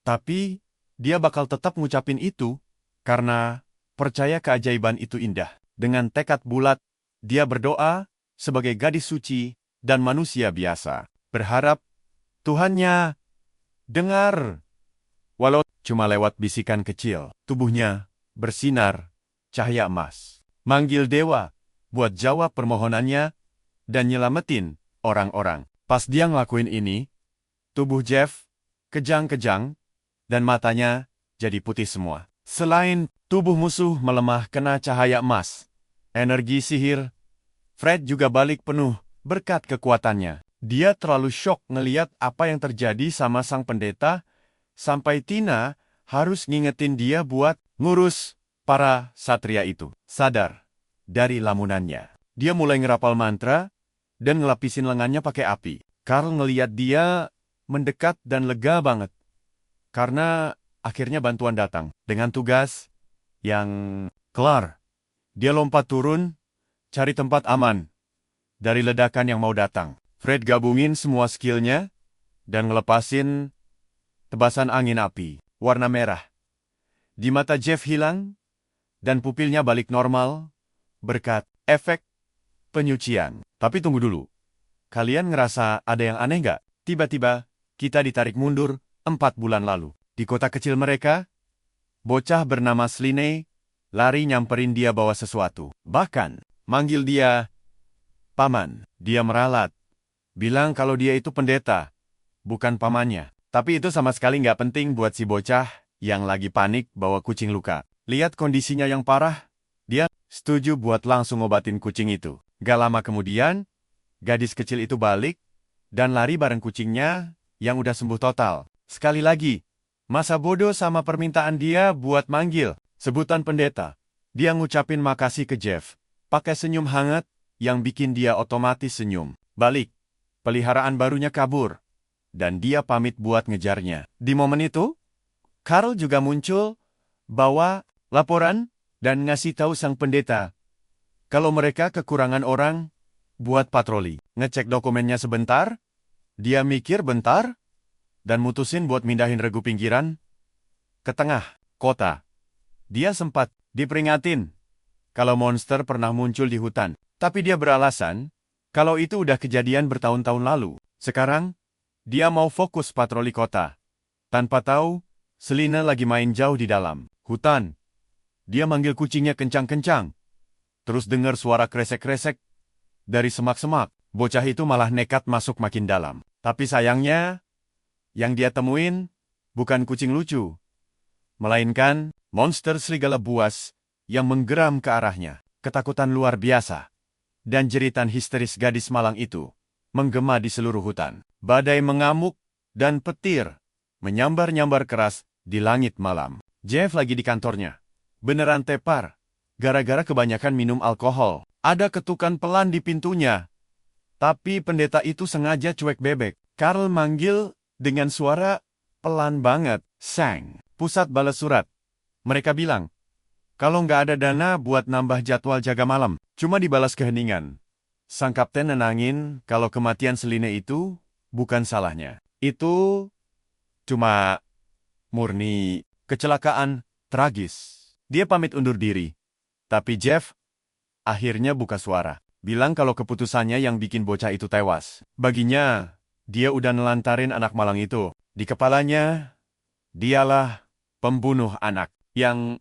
Tapi, dia bakal tetap ngucapin itu karena percaya keajaiban itu indah. Dengan tekad bulat, dia berdoa sebagai gadis suci dan manusia biasa. Berharap Tuhannya dengar. Walau cuma lewat bisikan kecil, tubuhnya bersinar cahaya emas. Manggil dewa buat jawab permohonannya dan nyelamatin orang-orang. Pas dia ngelakuin ini, tubuh Jeff kejang-kejang dan matanya jadi putih semua. Selain tubuh musuh melemah kena cahaya emas, energi sihir, Fred juga balik penuh berkat kekuatannya. Dia terlalu syok ngeliat apa yang terjadi sama sang pendeta, sampai Tina harus ngingetin dia buat ngurus para satria itu. Sadar dari lamunannya, dia mulai ngerapal mantra dan ngelapisin lengannya pakai api. Carl ngeliat dia mendekat dan lega banget, karena akhirnya bantuan datang. Dengan tugas yang kelar, dia lompat turun, cari tempat aman dari ledakan yang mau datang. Fred gabungin semua skillnya dan ngelepasin tebasan angin api warna merah. Di mata Jeff hilang dan pupilnya balik normal berkat efek penyucian. Tapi tunggu dulu. Kalian ngerasa ada yang aneh nggak? Tiba-tiba kita ditarik mundur 4 bulan lalu. Di kota kecil mereka, bocah bernama Sline lari nyamperin dia bawa sesuatu. Bahkan, manggil dia paman. Dia meralat, bilang kalau dia itu pendeta, bukan pamannya. Tapi itu sama sekali nggak penting buat si bocah yang lagi panik bawa kucing luka. Lihat kondisinya yang parah, dia setuju buat langsung ngobatin kucing itu. Gak lama kemudian, gadis kecil itu balik dan lari bareng kucingnya yang udah sembuh total. Sekali lagi, masa bodoh sama permintaan dia buat manggil sebutan pendeta. Dia ngucapin makasih ke Jeff, pakai senyum hangat yang bikin dia otomatis senyum. Balik, peliharaan barunya kabur, dan dia pamit buat ngejarnya. Di momen itu, Carl juga muncul, bawa laporan, dan ngasih tahu sang pendeta kalau mereka kekurangan orang buat patroli. Ngecek dokumennya sebentar, dia mikir bentar, dan mutusin buat mindahin regu pinggiran ke tengah kota. Dia sempat diperingatin kalau monster pernah muncul di hutan, tapi dia beralasan kalau itu udah kejadian bertahun-tahun lalu. Sekarang, dia mau fokus patroli kota. Tanpa tahu, Selina lagi main jauh di dalam hutan. Dia manggil kucingnya kencang-kencang. Terus dengar suara kresek-kresek dari semak-semak. Bocah itu malah nekat masuk makin dalam. Tapi sayangnya, Yang dia temuin bukan kucing lucu, melainkan monster serigala buas yang menggeram ke arahnya. Ketakutan luar biasa dan jeritan histeris gadis malang itu menggema di seluruh hutan. Badai mengamuk dan petir menyambar-nyambar keras di langit malam. Jeff lagi di kantornya. Beneran tepar, gara-gara kebanyakan minum alkohol. Ada ketukan pelan di pintunya. Tapi pendeta itu sengaja cuek bebek. Carl manggil dengan suara pelan banget. Sang, pusat balas surat. Mereka bilang, kalau nggak ada dana buat nambah jadwal jaga malam, cuma dibalas keheningan. Sang kapten nenangin kalau kematian Celine itu bukan salahnya. Itu cuma murni kecelakaan tragis. Dia pamit undur diri. Tapi Jeff akhirnya buka suara. Bilang kalau keputusannya yang bikin bocah itu tewas. Baginya, dia udah nelantarin anak malang itu. Di kepalanya, dialah pembunuh anak yang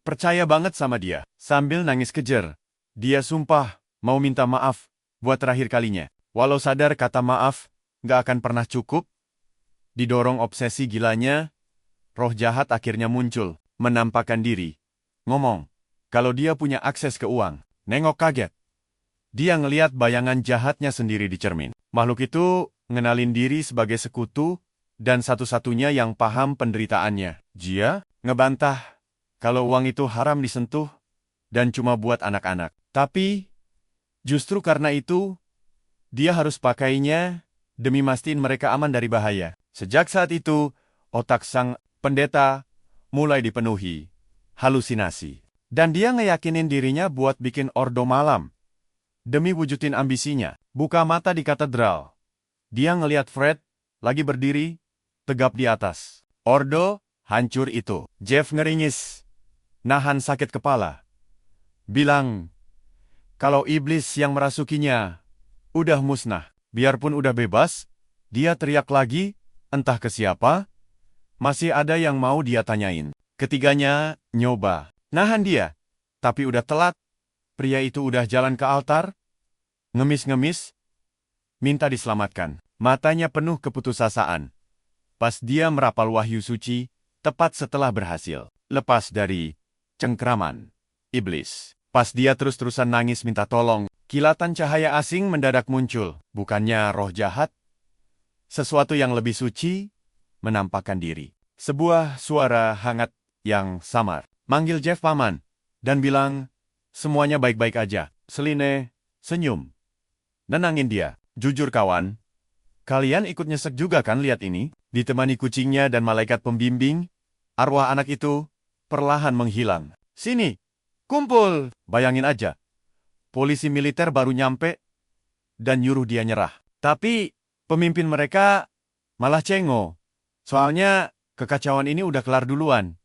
percaya banget sama dia. Sambil nangis kejer, dia sumpah mau minta maaf buat terakhir kalinya. Walau sadar kata maaf nggak akan pernah cukup, didorong obsesi gilanya, roh jahat akhirnya muncul, menampakkan diri. Ngomong, kalau dia punya akses ke uang. Nengok kaget. Dia ngeliat bayangan jahatnya sendiri di cermin. Makhluk itu ngenalin diri sebagai sekutu dan satu-satunya yang paham penderitaannya. Dia ngebantah kalau uang itu haram disentuh dan cuma buat anak-anak. Tapi, justru karena itu, dia harus pakainya demi mastiin mereka aman dari bahaya. Sejak saat itu, otak sang pendeta mulai dipenuhi halusinasi. Dan dia ngeyakinin dirinya buat bikin ordo malam. Demi wujudin ambisinya, buka mata di katedral. Dia ngeliat Fred lagi berdiri, tegap di atas. Ordo hancur itu. Jeff ngeringis, nahan sakit kepala. Bilang, kalau iblis yang merasukinya udah musnah. Biarpun udah bebas, dia teriak lagi, entah ke siapa, masih ada yang mau dia tanyain. Ketiganya nyoba nahan dia, tapi udah telat. Pria itu udah jalan ke altar, ngemis-ngemis, minta diselamatkan. Matanya penuh keputusasaan. Pas dia merapal wahyu suci, tepat setelah berhasil lepas dari cengkraman iblis. Pas dia terus-terusan nangis minta tolong, kilatan cahaya asing mendadak muncul. Bukannya roh jahat, sesuatu yang lebih suci menampakkan diri. Sebuah suara hangat yang samar manggil Jeff paman dan bilang, semuanya baik-baik aja. Celine senyum, nenangin dia. Jujur kawan, kalian ikut nyesek juga kan lihat ini? Ditemani kucingnya dan malaikat pembimbing, arwah anak itu perlahan menghilang. Sini, kumpul. Bayangin aja, polisi militer baru nyampe dan nyuruh dia nyerah. Tapi pemimpin mereka malah cengo. Soalnya kekacauan ini udah kelar duluan.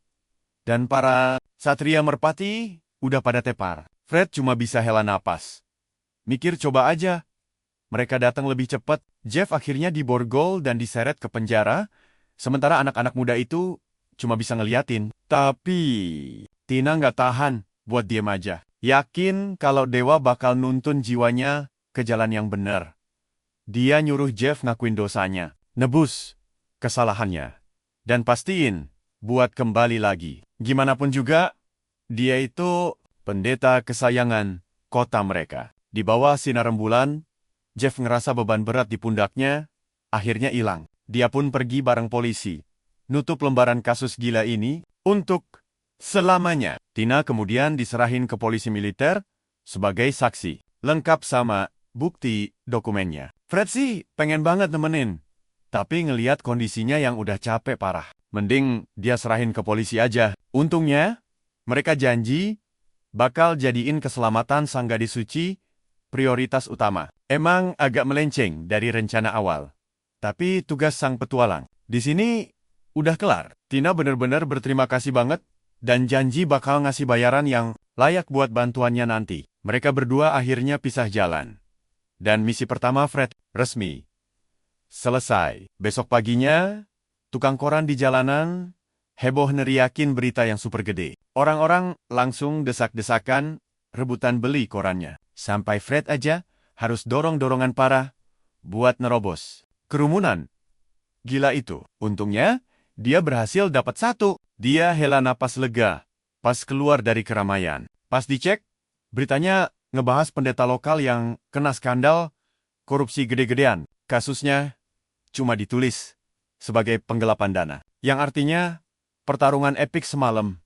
Dan para satria merpati udah pada tepar. Fred cuma bisa hela napas. Mikir coba aja. Mereka datang lebih cepat. Jeff akhirnya diborgol dan diseret ke penjara. Sementara anak-anak muda itu cuma bisa ngeliatin. Tapi Tina nggak tahan buat diem aja. Yakin kalau dewa bakal nuntun jiwanya ke jalan yang benar. Dia nyuruh Jeff ngakuin dosanya. Nebus kesalahannya. Dan pastiin buat kembali lagi. Gimana pun juga, dia itu pendeta kesayangan kota mereka. Di bawah sinar rembulan, Jeff ngerasa beban berat di pundaknya, akhirnya hilang. Dia pun pergi bareng polisi, nutup lembaran kasus gila ini untuk selamanya. Tina kemudian diserahin ke polisi militer sebagai saksi, lengkap sama bukti dokumennya. Fred sih pengen banget nemenin, tapi ngelihat kondisinya yang udah capek parah. Mending dia serahin ke polisi aja. Untungnya, mereka janji bakal jadiin keselamatan sang gadis suci prioritas utama. Emang agak melenceng dari rencana awal. Tapi tugas sang petualang di sini udah kelar. Tina bener-bener berterima kasih banget dan janji bakal ngasih bayaran yang layak buat bantuannya nanti. Mereka berdua akhirnya pisah jalan. Dan misi pertama Fred resmi selesai. Besok paginya, tukang koran di jalanan heboh neriakin berita yang super gede. Orang-orang langsung desak-desakan rebutan beli korannya. Sampai Fred aja harus dorong-dorongan parah buat nerobos kerumunan. gila itu. Untungnya, dia berhasil dapat satu. Dia hela napas lega pas keluar dari keramaian. Pas dicek, beritanya ngebahas pendeta lokal yang kena skandal korupsi gede-gedean. Kasusnya cuma ditulis sebagai penggelapan dana. Yang artinya, pertarungan epik semalam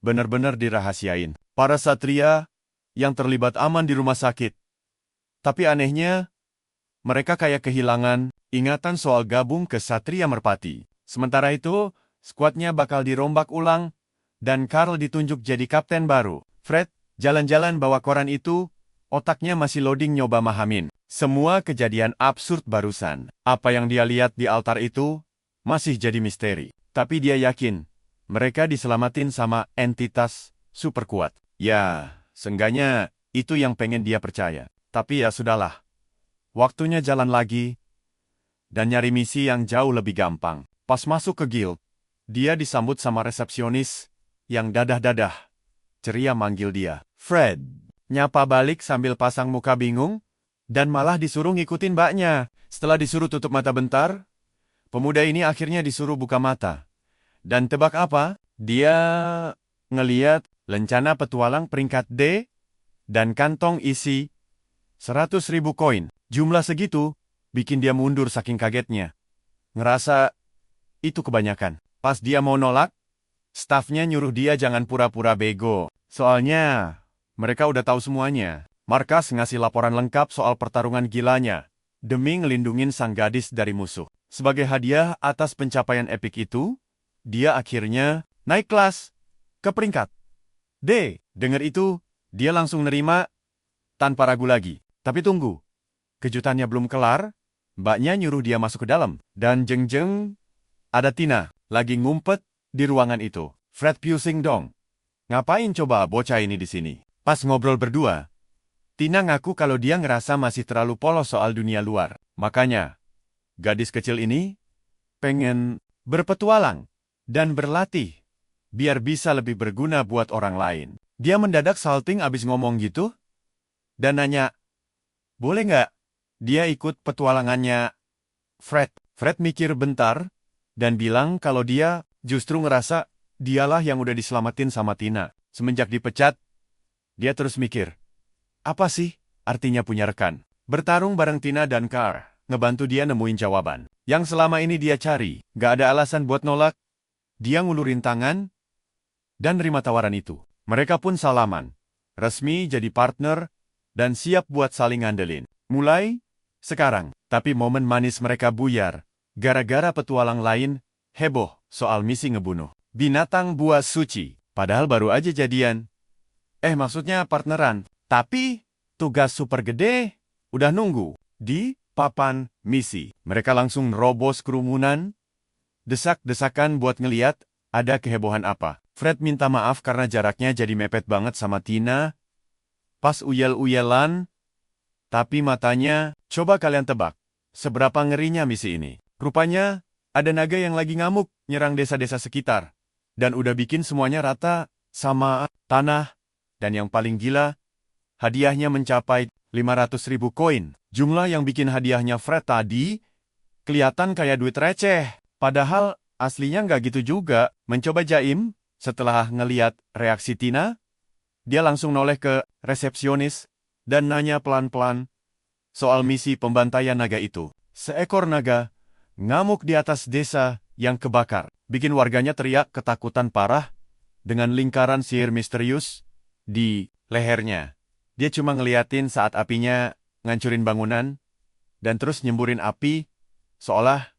benar-benar dirahasiain. Para satria yang terlibat aman di rumah sakit. Tapi anehnya, mereka kayak kehilangan ingatan soal gabung ke Satria Merpati. Sementara itu, skuadnya bakal dirombak ulang, dan Carl ditunjuk jadi kapten baru. Fred, jalan-jalan bawa koran itu, otaknya masih loading nyoba mahamin. Semua kejadian absurd barusan. Apa yang dia lihat di altar itu, masih jadi misteri. Tapi dia yakin, mereka diselamatin sama entitas super kuat. Ya, seenggaknya itu yang pengen dia percaya. Tapi ya sudahlah. Waktunya jalan lagi, dan nyari misi yang jauh lebih gampang. Pas masuk ke guild, dia disambut sama resepsionis yang dadah-dadah. Ceria manggil dia, Fred. Nyapa balik sambil pasang muka bingung, dan malah disuruh ngikutin mbaknya. Setelah disuruh tutup mata bentar, pemuda ini akhirnya disuruh buka mata. Dan tebak apa? Dia ngeliat lencana petualang peringkat D, dan kantong isi 100.000 koin. Jumlah segitu, bikin dia mundur saking kagetnya. Ngerasa itu kebanyakan. Pas dia mau nolak, stafnya nyuruh dia jangan pura-pura bego. Soalnya, mereka udah tahu semuanya. Markas ngasih laporan lengkap soal pertarungan gilanya, demi ngelindungin sang gadis dari musuh. Sebagai hadiah atas pencapaian epik itu, dia akhirnya naik kelas ke peringkat D. Dengar itu, dia langsung nerima tanpa ragu lagi. Tapi tunggu. Kejutannya belum kelar, mbaknya nyuruh dia masuk ke dalam. Dan jeng-jeng, ada Tina, lagi ngumpet di ruangan itu. Fred pusing dong. Ngapain coba bocah ini di sini? Pas ngobrol berdua, Tina ngaku kalau dia ngerasa masih terlalu polos soal dunia luar. Makanya, gadis kecil ini pengen berpetualang dan berlatih, biar bisa lebih berguna buat orang lain. Dia mendadak salting abis ngomong gitu, dan nanya, boleh nggak dia ikut petualangannya Fred? Fred mikir bentar, dan bilang kalau dia justru ngerasa dialah yang udah diselamatin sama Tina. Semenjak dipecat, dia terus mikir, apa sih artinya punya rekan? Bertarung bareng Tina dan Carl, ngebantu dia nemuin jawaban. Yang selama ini dia cari, nggak ada alasan buat nolak. Dia ngulurin tangan, dan nerima tawaran itu. Mereka pun salaman, resmi jadi partner, dan siap buat saling ngandelin. Mulai sekarang, tapi momen manis mereka buyar, gara-gara petualang lain heboh soal misi ngebunuh binatang buas suci. Padahal baru aja jadian. Maksudnya partneran. Tapi tugas super gede udah nunggu di papan misi. Mereka langsung nerobos kerumunan, desak-desakan buat ngeliat ada kehebohan apa. Fred minta maaf karena jaraknya jadi mepet banget sama Tina. Pas uyel-uyelan, tapi matanya, coba kalian tebak, seberapa ngerinya misi ini. Rupanya, ada naga yang lagi ngamuk, nyerang desa-desa sekitar. Dan udah bikin semuanya rata sama tanah. Dan yang paling gila, hadiahnya mencapai 500.000 koin. Jumlah yang bikin hadiahnya Fred tadi, kelihatan kayak duit receh. Padahal, aslinya nggak gitu juga. Mencoba jaim, setelah ngeliat reaksi Tina, dia langsung noleh ke resepsionis, dan nanya pelan-pelan soal misi pembantaian naga itu. Seekor naga ngamuk di atas desa yang kebakar, bikin warganya teriak ketakutan parah dengan lingkaran sihir misterius di lehernya. Dia cuma ngeliatin saat apinya ngancurin bangunan dan terus nyemburin api seolah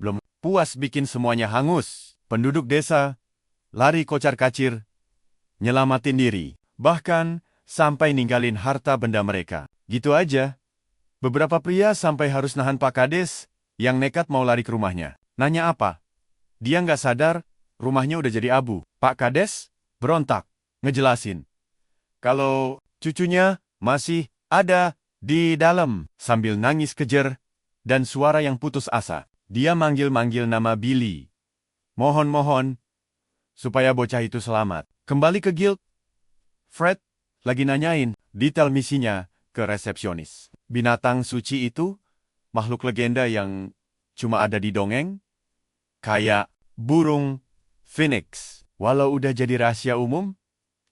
belum puas bikin semuanya hangus. Penduduk desa lari kocar-kacir, nyelamatin diri. Bahkan sampai ninggalin harta benda mereka. Gitu aja. Beberapa pria sampai harus nahan Pak Kades yang nekat mau lari ke rumahnya. Nanya apa? Dia nggak sadar, rumahnya udah jadi abu. Pak Kades berontak, ngejelasin kalau cucunya masih ada di dalam. Sambil nangis kejer dan suara yang putus asa, dia manggil-manggil nama Billy. Mohon-mohon supaya bocah itu selamat. Kembali ke guild, Fred lagi nanyain detail misinya ke resepsionis. Binatang suci itu makhluk legenda yang cuma ada di dongeng, kayak burung phoenix. Walau udah jadi rahasia umum,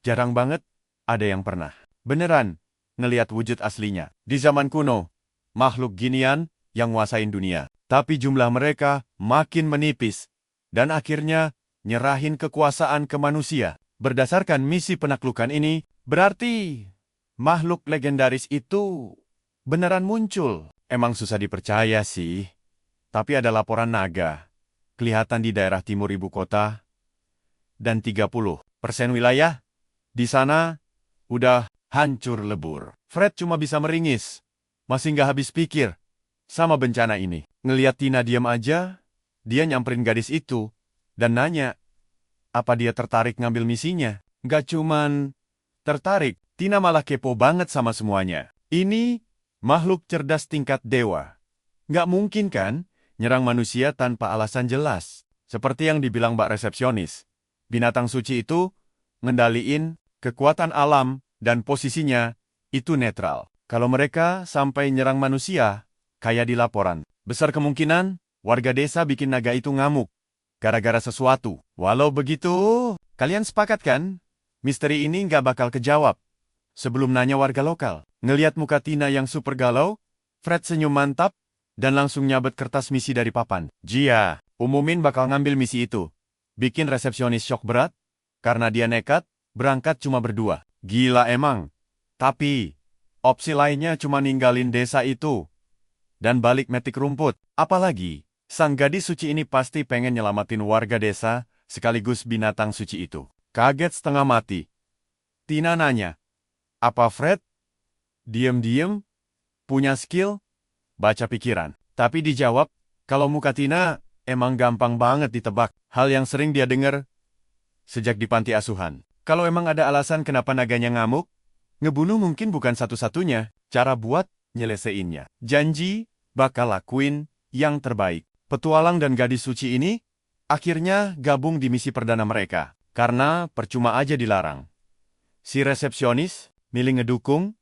jarang banget ada yang pernah beneran ngeliat wujud aslinya. Di zaman kuno, makhluk ginian yang nguasain dunia. Tapi jumlah mereka makin menipis, dan akhirnya nyerahin kekuasaan ke manusia. Berdasarkan misi penaklukan ini, berarti makhluk legendaris itu beneran muncul. Emang susah dipercaya sih, tapi ada laporan naga. Kelihatan di daerah timur ibu kota, dan 30% wilayah di sana udah hancur lebur. Fred cuma bisa meringis, masih nggak habis pikir sama bencana ini. Ngeliat Tina diam aja, dia nyamperin gadis itu dan nanya apa dia tertarik ngambil misinya. Nggak cuman tertarik, Tina malah kepo banget sama semuanya. Ini makhluk cerdas tingkat dewa. Nggak mungkin kan nyerang manusia tanpa alasan jelas. Seperti yang dibilang Mbak resepsionis. Binatang suci itu ngendaliin kekuatan alam dan posisinya itu netral. Kalau mereka sampai nyerang manusia, kayak di laporan, besar kemungkinan warga desa bikin naga itu ngamuk gara-gara sesuatu. Walau begitu, kalian sepakat kan? Misteri ini nggak bakal kejawab sebelum nanya warga lokal. Ngeliat muka Tina yang super galau, Fred senyum mantap dan langsung nyabet kertas misi dari papan. Jia, umumin bakal ngambil misi itu. Bikin resepsionis syok berat, karena dia nekat, berangkat cuma berdua. Gila emang. Tapi, opsi lainnya cuma ninggalin desa itu, dan balik metik rumput. Apalagi, sang gadis suci ini pasti pengen nyelamatin warga desa, sekaligus binatang suci itu. Kaget setengah mati. Tina nanya, apa Fred? Diem-diem, punya skill, baca pikiran. Tapi dijawab, kalau muka Tina emang gampang banget ditebak. Hal yang sering dia dengar sejak di panti asuhan. Kalau emang ada alasan kenapa naganya ngamuk, ngebunuh mungkin bukan satu-satunya cara buat nyeleseinnya. Janji bakal lakuin yang terbaik. Petualang dan gadis suci ini akhirnya gabung di misi perdana mereka. Karena percuma aja dilarang. Si resepsionis milih ngedukung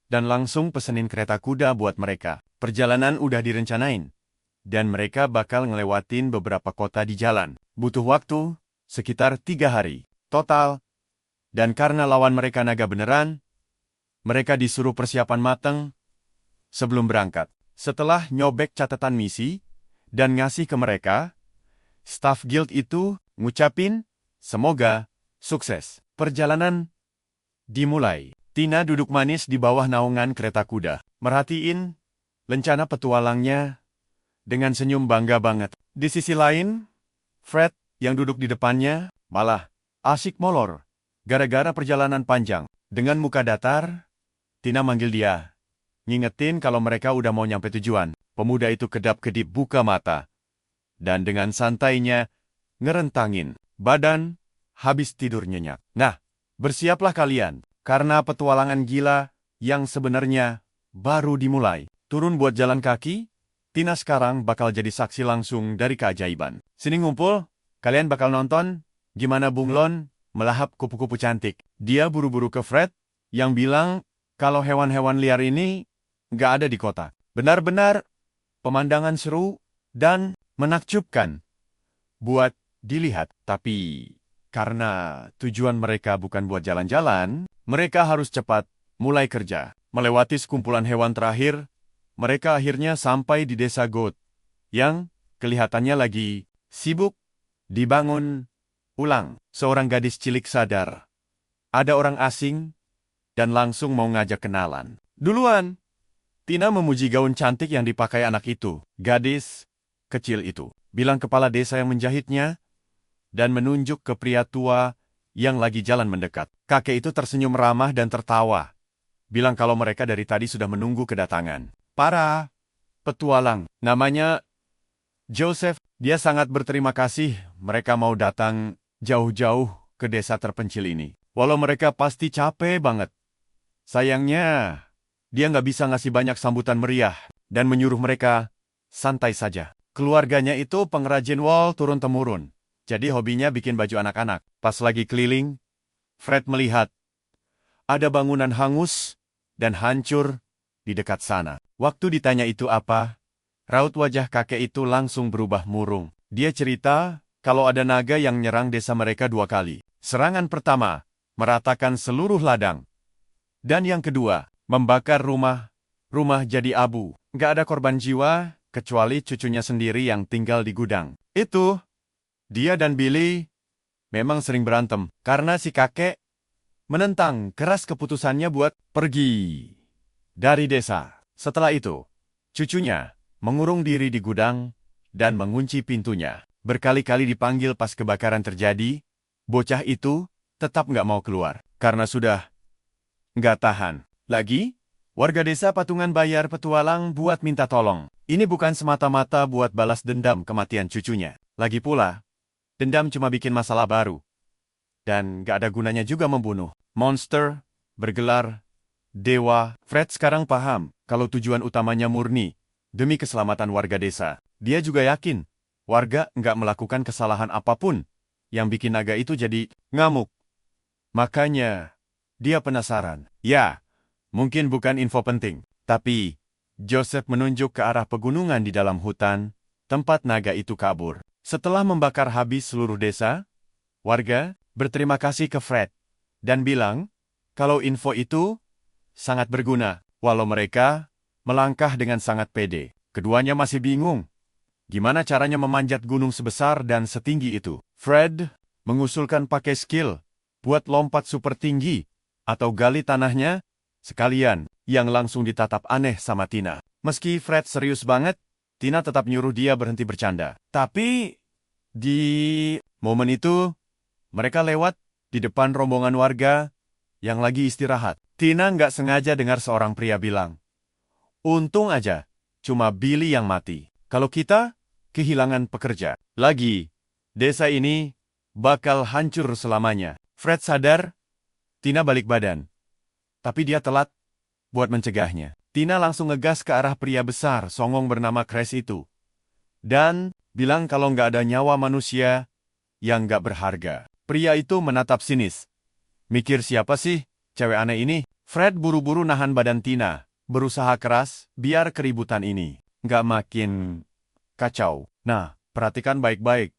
dan langsung pesenin kereta kuda buat mereka. Perjalanan udah direncanain. Dan mereka bakal ngelewatin beberapa kota di jalan. Butuh waktu sekitar 3 hari total. Dan karena lawan mereka naga beneran, mereka disuruh persiapan mateng sebelum berangkat. Setelah nyobek catatan misi dan ngasih ke mereka, staf guild itu ngucapin, semoga sukses. Perjalanan dimulai. Tina duduk manis di bawah naungan kereta kuda. Merhatiin lencana petualangnya dengan senyum bangga banget. Di sisi lain, Fred yang duduk di depannya malah asyik molor. Gara-gara perjalanan panjang. Dengan muka datar, Tina manggil dia. Ngingetin kalau mereka udah mau nyampe tujuan. Pemuda itu kedap-kedip buka mata. Dan dengan santainya, ngerentangin badan, habis tidur nyenyak. Nah, bersiaplah kalian. Karena petualangan gila yang sebenarnya baru dimulai. Turun buat jalan kaki, Tina sekarang bakal jadi saksi langsung dari keajaiban. Sini ngumpul, kalian bakal nonton gimana bunglon melahap kupu-kupu cantik. Dia buru-buru ke Fred, yang bilang kalau hewan-hewan liar ini nggak ada di kota. Benar-benar pemandangan seru dan menakjubkan buat dilihat. Tapi karena tujuan mereka bukan buat jalan-jalan, mereka harus cepat mulai kerja. Melewati sekumpulan hewan terakhir, mereka akhirnya sampai di desa Goat, yang kelihatannya lagi sibuk dibangun ulang. Seorang gadis cilik sadar. Ada orang asing, dan langsung mau ngajak kenalan. Duluan, Tina memuji gaun cantik yang dipakai anak itu. Gadis kecil itu bilang kepala desa yang menjahitnya, dan menunjuk ke pria tua yang lagi jalan mendekat. Kakek itu tersenyum ramah dan tertawa. Bilang kalau mereka dari tadi sudah menunggu kedatangan para petualang. Namanya Joseph. Dia sangat berterima kasih mereka mau datang jauh-jauh ke desa terpencil ini. Walau mereka pasti capek banget. Sayangnya, dia nggak bisa ngasih banyak sambutan meriah dan menyuruh mereka santai saja. Keluarganya itu pengrajin wol turun-temurun. Jadi hobinya bikin baju anak-anak. Pas lagi keliling, Fred melihat ada bangunan hangus dan hancur di dekat sana. Waktu ditanya itu apa, Raut wajah kakek itu langsung berubah murung. Dia cerita kalau ada naga yang nyerang desa mereka 2 kali. Serangan pertama, meratakan seluruh ladang. Dan yang kedua, membakar rumah. Rumah jadi abu. Nggak ada korban jiwa, kecuali cucunya sendiri yang tinggal di gudang. Itu, dia dan Billy memang sering berantem karena si kakek menentang keras keputusannya buat pergi dari desa. Setelah itu, cucunya mengurung diri di gudang dan mengunci pintunya. Berkali-kali dipanggil pas kebakaran terjadi, bocah itu tetap nggak mau keluar karena sudah nggak tahan. Lagi, warga desa patungan bayar petualang buat minta tolong. Ini bukan semata-mata buat balas dendam kematian cucunya. Lagi pula, dendam cuma bikin masalah baru. Dan gak ada gunanya juga membunuh. Monster bergelar dewa. Fred sekarang paham kalau tujuan utamanya murni demi keselamatan warga desa. Dia juga yakin warga nggak melakukan kesalahan apapun yang bikin naga itu jadi ngamuk. Makanya dia penasaran. Ya, mungkin bukan info penting, tapi Joseph menunjuk ke arah pegunungan di dalam hutan tempat naga itu kabur. Setelah membakar habis seluruh desa, warga berterima kasih ke Fred dan bilang kalau info itu sangat berguna, walau mereka melangkah dengan sangat pede. Keduanya masih bingung gimana caranya memanjat gunung sebesar dan setinggi itu. Fred mengusulkan pakai skill buat lompat super tinggi atau gali tanahnya sekalian, yang langsung ditatap aneh sama Tina. Meski Fred serius banget, Tina tetap nyuruh dia berhenti bercanda. Tapi di momen itu, mereka lewat di depan rombongan warga yang lagi istirahat. Tina nggak sengaja dengar seorang pria bilang, "Untung aja, cuma Billy yang mati. Kalau kita kehilangan pekerja lagi, desa ini bakal hancur selamanya." Fred sadar, Tina balik badan. Tapi dia telat buat mencegahnya. Tina langsung ngegas ke arah pria besar songong bernama Chris itu. Dan bilang kalau nggak ada nyawa manusia yang nggak berharga. Pria itu menatap sinis. Mikir siapa sih cewek aneh ini? Fred buru-buru nahan badan Tina. Berusaha keras biar keributan ini nggak makin kacau. Nah, perhatikan baik-baik.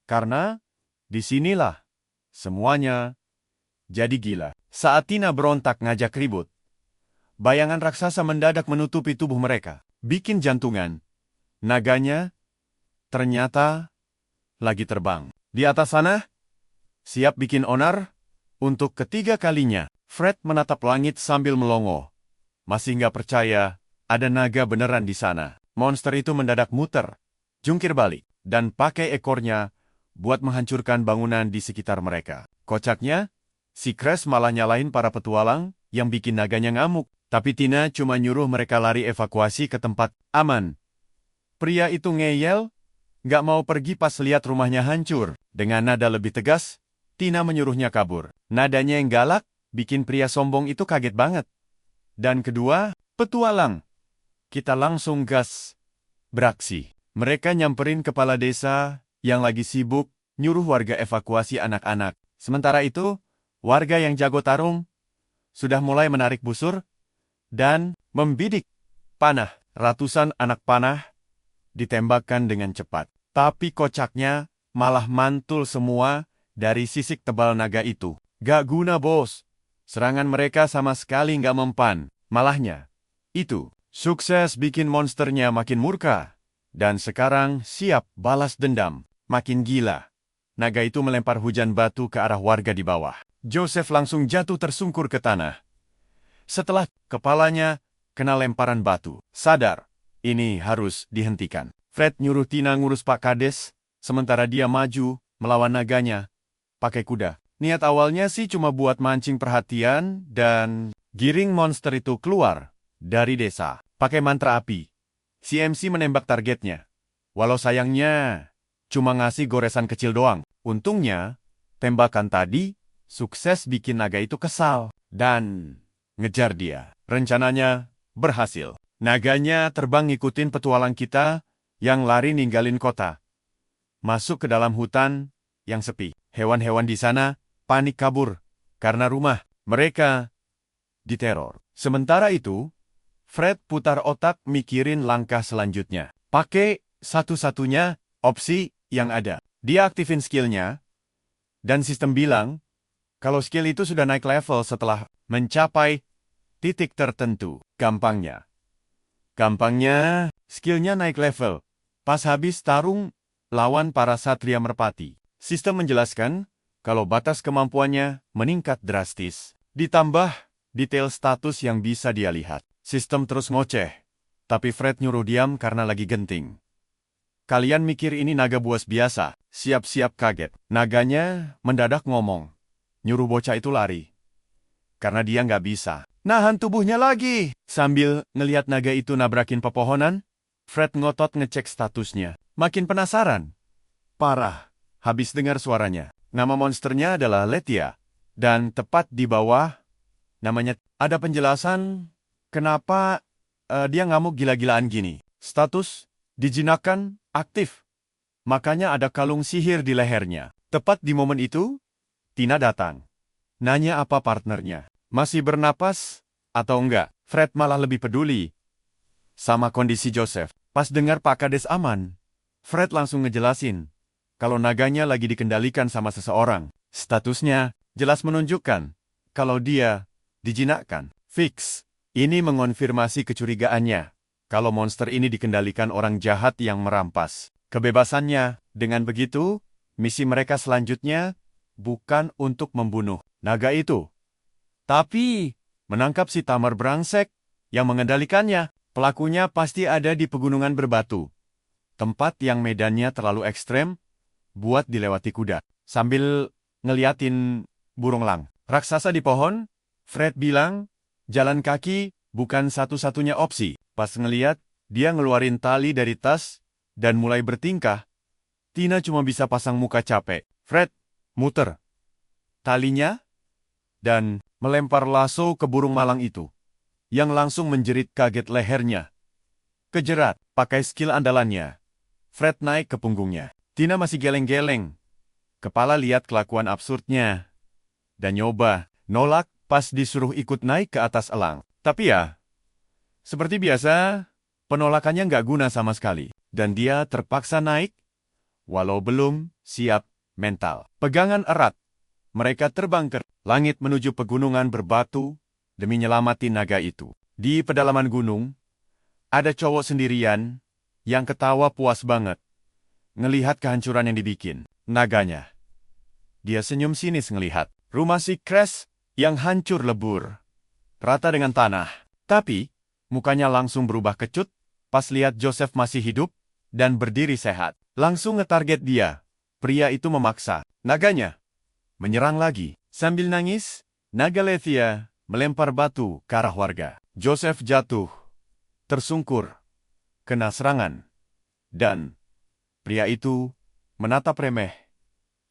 Karena disinilah semuanya jadi gila. Saat Tina berontak ngajak ribut, bayangan raksasa mendadak menutupi tubuh mereka. Bikin jantungan. Naganya ternyata lagi terbang. Di atas sana, siap bikin onar untuk ketiga kalinya. Fred menatap langit sambil melongo. Masih nggak percaya ada naga beneran di sana. Monster itu mendadak muter, jungkir balik, dan pakai ekornya buat menghancurkan bangunan di sekitar mereka. Kocaknya, si Chris malah nyalain para petualang yang bikin naganya ngamuk. Tapi Tina cuma nyuruh mereka lari evakuasi ke tempat aman. Pria itu ngeyel, nggak mau pergi pas lihat rumahnya hancur. Dengan nada lebih tegas, Tina menyuruhnya kabur. Nadanya yang galak, bikin pria sombong itu kaget banget. Dan kedua, petualang. Kita langsung gas beraksi. Mereka nyamperin kepala desa yang lagi sibuk nyuruh warga evakuasi anak-anak. Sementara itu, warga yang jago tarung sudah mulai menarik busur dan membidik panah. Ratusan anak panah ditembakkan dengan cepat. Tapi kocaknya malah mantul semua dari sisik tebal naga itu. Gak guna, bos. Serangan mereka sama sekali nggak mempan. Malahnya, itu sukses bikin monsternya makin murka. Dan sekarang siap balas dendam. Makin gila. Naga itu melempar hujan batu ke arah warga di bawah. Joseph langsung jatuh tersungkur ke tanah. Setelah kepalanya kena lemparan batu. Sadar, ini harus dihentikan. Fred nyuruh Tina ngurus Pak Kades, sementara dia maju melawan naganya pakai kuda. Niat awalnya sih cuma buat mancing perhatian dan giring monster itu keluar dari desa. Pakai mantra api, si MC menembak targetnya. Walau sayangnya cuma ngasih goresan kecil doang. Untungnya, tembakan tadi sukses bikin naga itu kesal dan ngejar dia. Rencananya berhasil. Naganya terbang ngikutin petualang kita yang lari ninggalin kota. Masuk ke dalam hutan yang sepi. Hewan-hewan di sana panik kabur karena rumah mereka diteror. Sementara itu, Fred putar otak mikirin langkah selanjutnya. Pakai satu-satunya opsi yang ada. Dia aktifin skillnya, dan sistem bilang, kalau skill itu sudah naik level setelah mencapai titik tertentu. Gampangnya, skillnya naik level. Pas habis tarung lawan para Satria Merpati. Sistem menjelaskan, kalau batas kemampuannya meningkat drastis. Ditambah detail status yang bisa dia lihat. Sistem terus ngoceh. Tapi Fred nyuruh diam karena lagi genting. Kalian mikir ini naga buas biasa, siap-siap kaget. Naganya mendadak ngomong. Nyuruh bocah itu lari. Karena dia nggak bisa. Nahan tubuhnya lagi. Sambil ngelihat naga itu nabrakin pepohonan, Fred ngotot ngecek statusnya. Makin penasaran. Parah. Habis dengar suaranya. Nama monsternya adalah Lethia. Dan tepat di bawah, namanya ada penjelasan kenapa dia ngamuk gila-gilaan gini. Status, dijinakkan, aktif. Makanya ada kalung sihir di lehernya. Tepat di momen itu, Tina datang. Nanya apa partnernya. Masih bernapas atau enggak? Fred malah lebih peduli sama kondisi Joseph. Pas dengar Pak Kades aman, Fred langsung ngejelasin kalau naganya lagi dikendalikan sama seseorang. Statusnya jelas menunjukkan kalau dia dijinakkan. Fix. Ini mengonfirmasi kecurigaannya kalau monster ini dikendalikan orang jahat yang merampas kebebasannya. Dengan begitu, misi mereka selanjutnya bukan untuk membunuh naga itu, tapi menangkap si Tamar brengsek yang mengendalikannya. Pelakunya pasti ada di pegunungan berbatu, tempat yang medannya terlalu ekstrem buat dilewati kuda. Sambil ngeliatin burung elang raksasa di pohon, Fred bilang, jalan kaki bukan satu-satunya opsi. Pas ngeliat, dia ngeluarin tali dari tas dan mulai bertingkah. Tina cuma bisa pasang muka capek. Fred muter talinya dan melempar lasso ke burung malang itu, yang langsung menjerit kaget lehernya. Kejerat, pakai skill andalannya. Fred naik ke punggungnya. Tina masih geleng-geleng. Kepala lihat kelakuan absurdnya. Dan nyoba, nolak pas disuruh ikut naik ke atas elang. Tapi ya, seperti biasa, penolakannya nggak guna sama sekali. Dan dia terpaksa naik, walau belum siap mental. Pegangan erat. Mereka terbang ke langit menuju pegunungan berbatu demi nyelamatin naga itu. Di pedalaman gunung, ada cowok sendirian yang ketawa puas banget ngelihat kehancuran yang dibikin naganya. Dia senyum sinis ngelihat rumah si Crash yang hancur lebur, rata dengan tanah. Tapi, mukanya langsung berubah kecut pas lihat Joseph masih hidup dan berdiri sehat. Langsung ngetarget dia. Pria itu memaksa naganya menyerang lagi. Sambil nangis, naga Lethia melempar batu ke arah warga. Joseph jatuh, tersungkur, kena serangan. Dan pria itu menatap remeh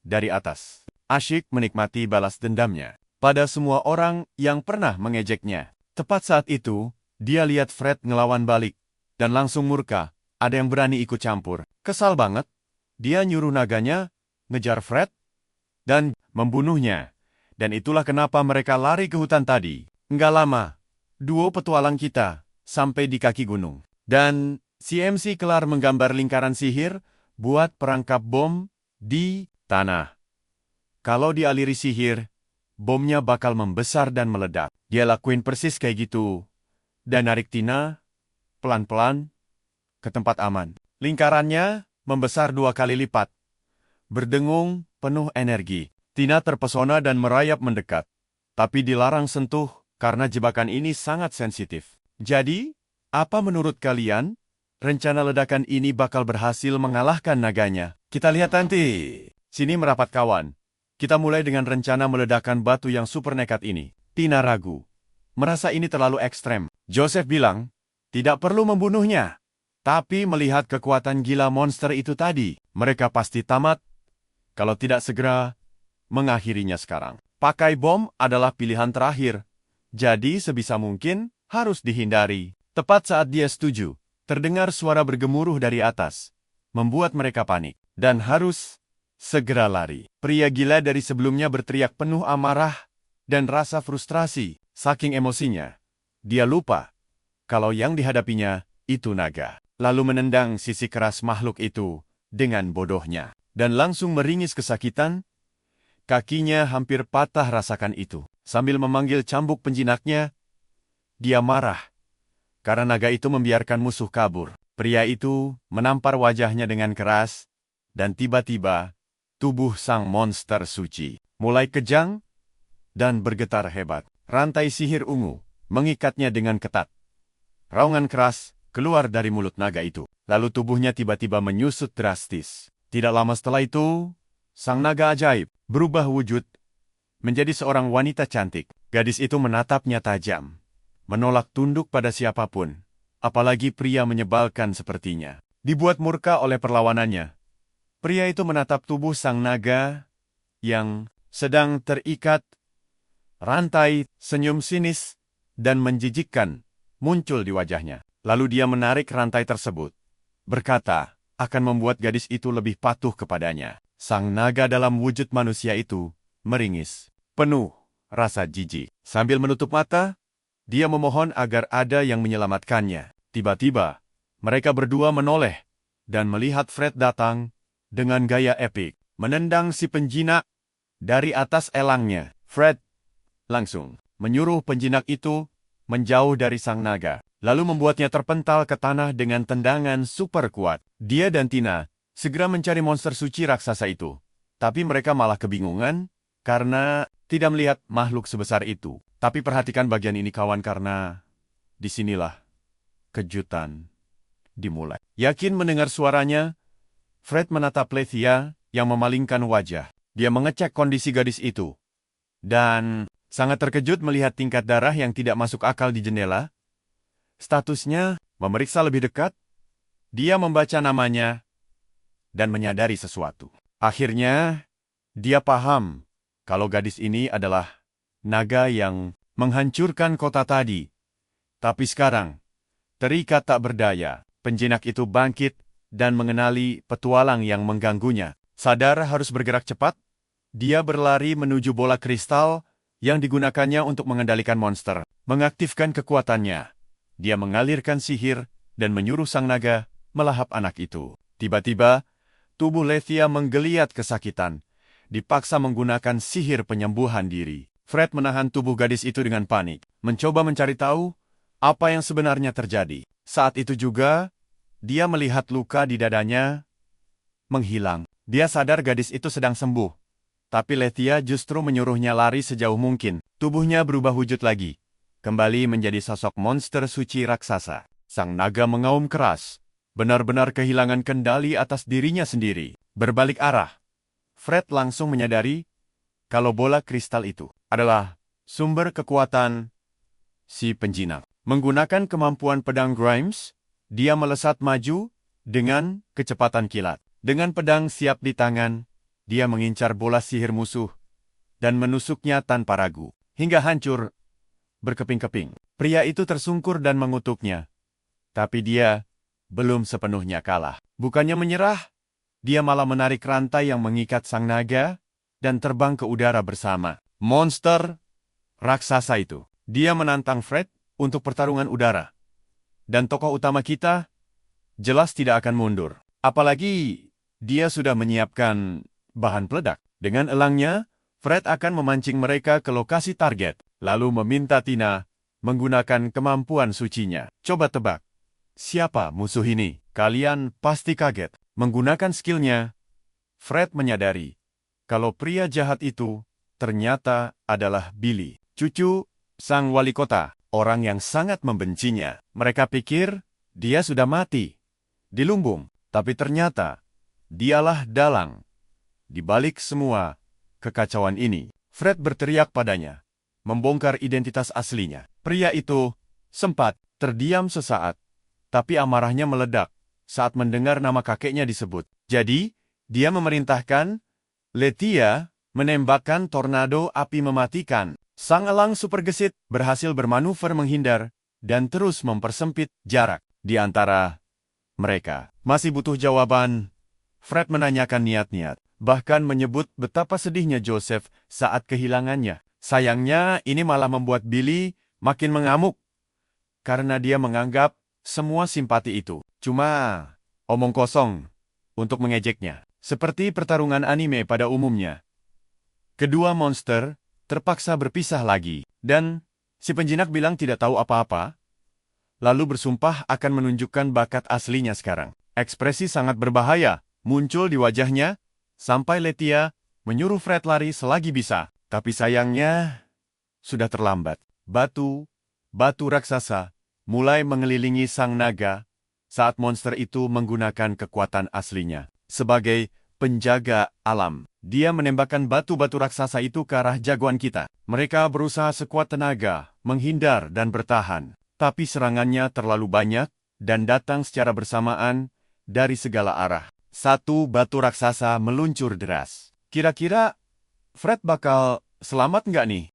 dari atas. Asyik menikmati balas dendamnya pada semua orang yang pernah mengejeknya. Tepat saat itu, dia lihat Fred ngelawan balik dan langsung murka. Ada yang berani ikut campur. Kesal banget, dia nyuruh naganya ngejar Fred dan membunuhnya. Dan itulah kenapa mereka lari ke hutan tadi. Nggak lama, duo petualang kita sampai di kaki gunung. Dan CMC kelar menggambar lingkaran sihir buat perangkap bom di tanah. Kalau dialiri sihir, bomnya bakal membesar dan meledak. Dia lakuin persis kayak gitu. Dan narik Tina, pelan-pelan, ke tempat aman. Lingkarannya membesar 2 kali lipat. Berdengung, penuh energi. Tina terpesona dan merayap mendekat. Tapi dilarang sentuh karena jebakan ini sangat sensitif. Jadi, apa menurut kalian? Rencana ledakan ini bakal berhasil mengalahkan naganya. Kita lihat nanti. Sini merapat kawan. Kita mulai dengan rencana meledakan batu yang super nekat ini. Tina ragu. Merasa ini terlalu ekstrem. Joseph bilang, tidak perlu membunuhnya. Tapi melihat kekuatan gila monster itu tadi, mereka pasti tamat kalau tidak segera mengakhirinya sekarang. Pakai bom adalah pilihan terakhir. Jadi sebisa mungkin harus dihindari. Tepat saat dia setuju, terdengar suara bergemuruh dari atas, membuat mereka panik dan harus segera lari. Pria gila dari sebelumnya berteriak penuh amarah dan rasa frustrasi. Saking emosinya, dia lupa kalau yang dihadapinya itu naga. lalu menendang sisi keras makhluk itu dengan bodohnya. Dan langsung meringis kesakitan, kakinya hampir patah rasakan itu. Sambil memanggil cambuk penjinaknya, dia marah karena naga itu membiarkan musuh kabur. Pria itu menampar wajahnya dengan keras, dan tiba-tiba tubuh sang monster suci mulai kejang dan bergetar hebat. Rantai sihir ungu mengikatnya dengan ketat. Raungan keras keluar dari mulut naga itu. Lalu tubuhnya tiba-tiba menyusut drastis. Tidak lama setelah itu, sang naga ajaib berubah wujud menjadi seorang wanita cantik. Gadis itu menatapnya tajam, menolak tunduk pada siapapun, apalagi pria menyebalkan sepertinya. Dibuat murka oleh perlawanannya, pria itu menatap tubuh sang naga yang sedang terikat. Rantai senyum sinis dan menjijikkan muncul di wajahnya. Lalu dia menarik rantai tersebut, berkata akan membuat gadis itu lebih patuh kepadanya. Sang naga dalam wujud manusia itu meringis, penuh rasa jijik. Sambil menutup mata, dia memohon agar ada yang menyelamatkannya. Tiba-tiba, mereka berdua menoleh dan melihat Fred datang dengan gaya epik, menendang si penjinak dari atas elangnya. Fred langsung menyuruh penjinak itu menjauh dari sang naga, lalu membuatnya terpental ke tanah dengan tendangan super kuat. Dia dan Tina segera mencari monster suci raksasa itu, tapi mereka malah kebingungan karena tidak melihat makhluk sebesar itu. Tapi perhatikan bagian ini kawan, karena disinilah kejutan dimulai. Yakin mendengar suaranya, Fred menatap Lethia yang memalingkan wajah. Dia mengecek kondisi gadis itu, dan sangat terkejut melihat tingkat darah yang tidak masuk akal di jendela. Statusnya memeriksa lebih dekat, dia membaca namanya dan menyadari sesuatu. Akhirnya, dia paham kalau gadis ini adalah naga yang menghancurkan kota tadi. Tapi sekarang, terikat tak berdaya, penjinak itu bangkit dan mengenali petualang yang mengganggunya. Sadar harus bergerak cepat, dia berlari menuju bola kristal yang digunakannya untuk mengendalikan monster. Mengaktifkan kekuatannya, dia mengalirkan sihir dan menyuruh sang naga melahap anak itu. Tiba-tiba, tubuh Lethia menggeliat kesakitan, dipaksa menggunakan sihir penyembuhan diri. Fred menahan tubuh gadis itu dengan panik, mencoba mencari tahu apa yang sebenarnya terjadi. Saat itu juga, dia melihat luka di dadanya menghilang. Dia sadar gadis itu sedang sembuh, tapi Lethia justru menyuruhnya lari sejauh mungkin. Tubuhnya berubah wujud lagi, kembali menjadi sosok monster suci raksasa. Sang naga mengaum keras, benar-benar kehilangan kendali atas dirinya sendiri. Berbalik arah, Fred langsung menyadari kalau bola kristal itu adalah sumber kekuatan si penjinak. Menggunakan kemampuan pedang Grimes, dia melesat maju dengan kecepatan kilat. Dengan pedang siap di tangan, dia mengincar bola sihir musuh dan menusuknya tanpa ragu, hingga hancur berkeping-keping. Pria itu tersungkur dan mengutuknya, tapi dia belum sepenuhnya kalah. Bukannya menyerah, dia malah menarik rantai yang mengikat sang naga dan terbang ke udara bersama monster raksasa itu. Dia menantang Fred untuk pertarungan udara, dan tokoh utama kita jelas tidak akan mundur. Apalagi dia sudah menyiapkan bahan peledak. Dengan elangnya, Fred akan memancing mereka ke lokasi target, lalu meminta Tina menggunakan kemampuan sucinya. Coba tebak, siapa musuh ini? Kalian pasti kaget. Menggunakan skillnya, Fred menyadari kalau pria jahat itu ternyata adalah Billy, cucu sang wali kota, orang yang sangat membencinya. Mereka pikir dia sudah mati di lumbung, tapi ternyata dialah dalang di balik semua kekacauan ini. Fred berteriak padanya, membongkar identitas aslinya. Pria itu sempat terdiam sesaat, tapi amarahnya meledak saat mendengar nama kakeknya disebut. Jadi, dia memerintahkan Lethia menembakkan tornado api mematikan. Sang elang super gesit berhasil bermanuver menghindar dan terus mempersempit jarak di antara mereka. Masih butuh jawaban? Fred menanyakan niat-niat, bahkan menyebut betapa sedihnya Joseph saat kehilangannya. Sayangnya, ini malah membuat Billy makin mengamuk, karena dia menganggap Semua simpati itu cuma omong kosong untuk mengejeknya. Seperti pertarungan anime pada umumnya. Kedua monster terpaksa berpisah lagi. Dan si penjinak bilang tidak tahu apa-apa, lalu bersumpah akan menunjukkan bakat aslinya sekarang. Ekspresi sangat berbahaya muncul di wajahnya, sampai Lethia menyuruh Fred lari selagi bisa. Tapi sayangnya, sudah terlambat. Batu raksasa mulai mengelilingi sang naga saat monster itu menggunakan kekuatan aslinya. Sebagai penjaga alam, dia menembakkan batu-batu raksasa itu ke arah jagoan kita. Mereka berusaha sekuat tenaga, menghindar dan bertahan. Tapi serangannya terlalu banyak dan datang secara bersamaan dari segala arah. Satu batu raksasa meluncur deras. Kira-kira Fred bakal selamat nggak nih?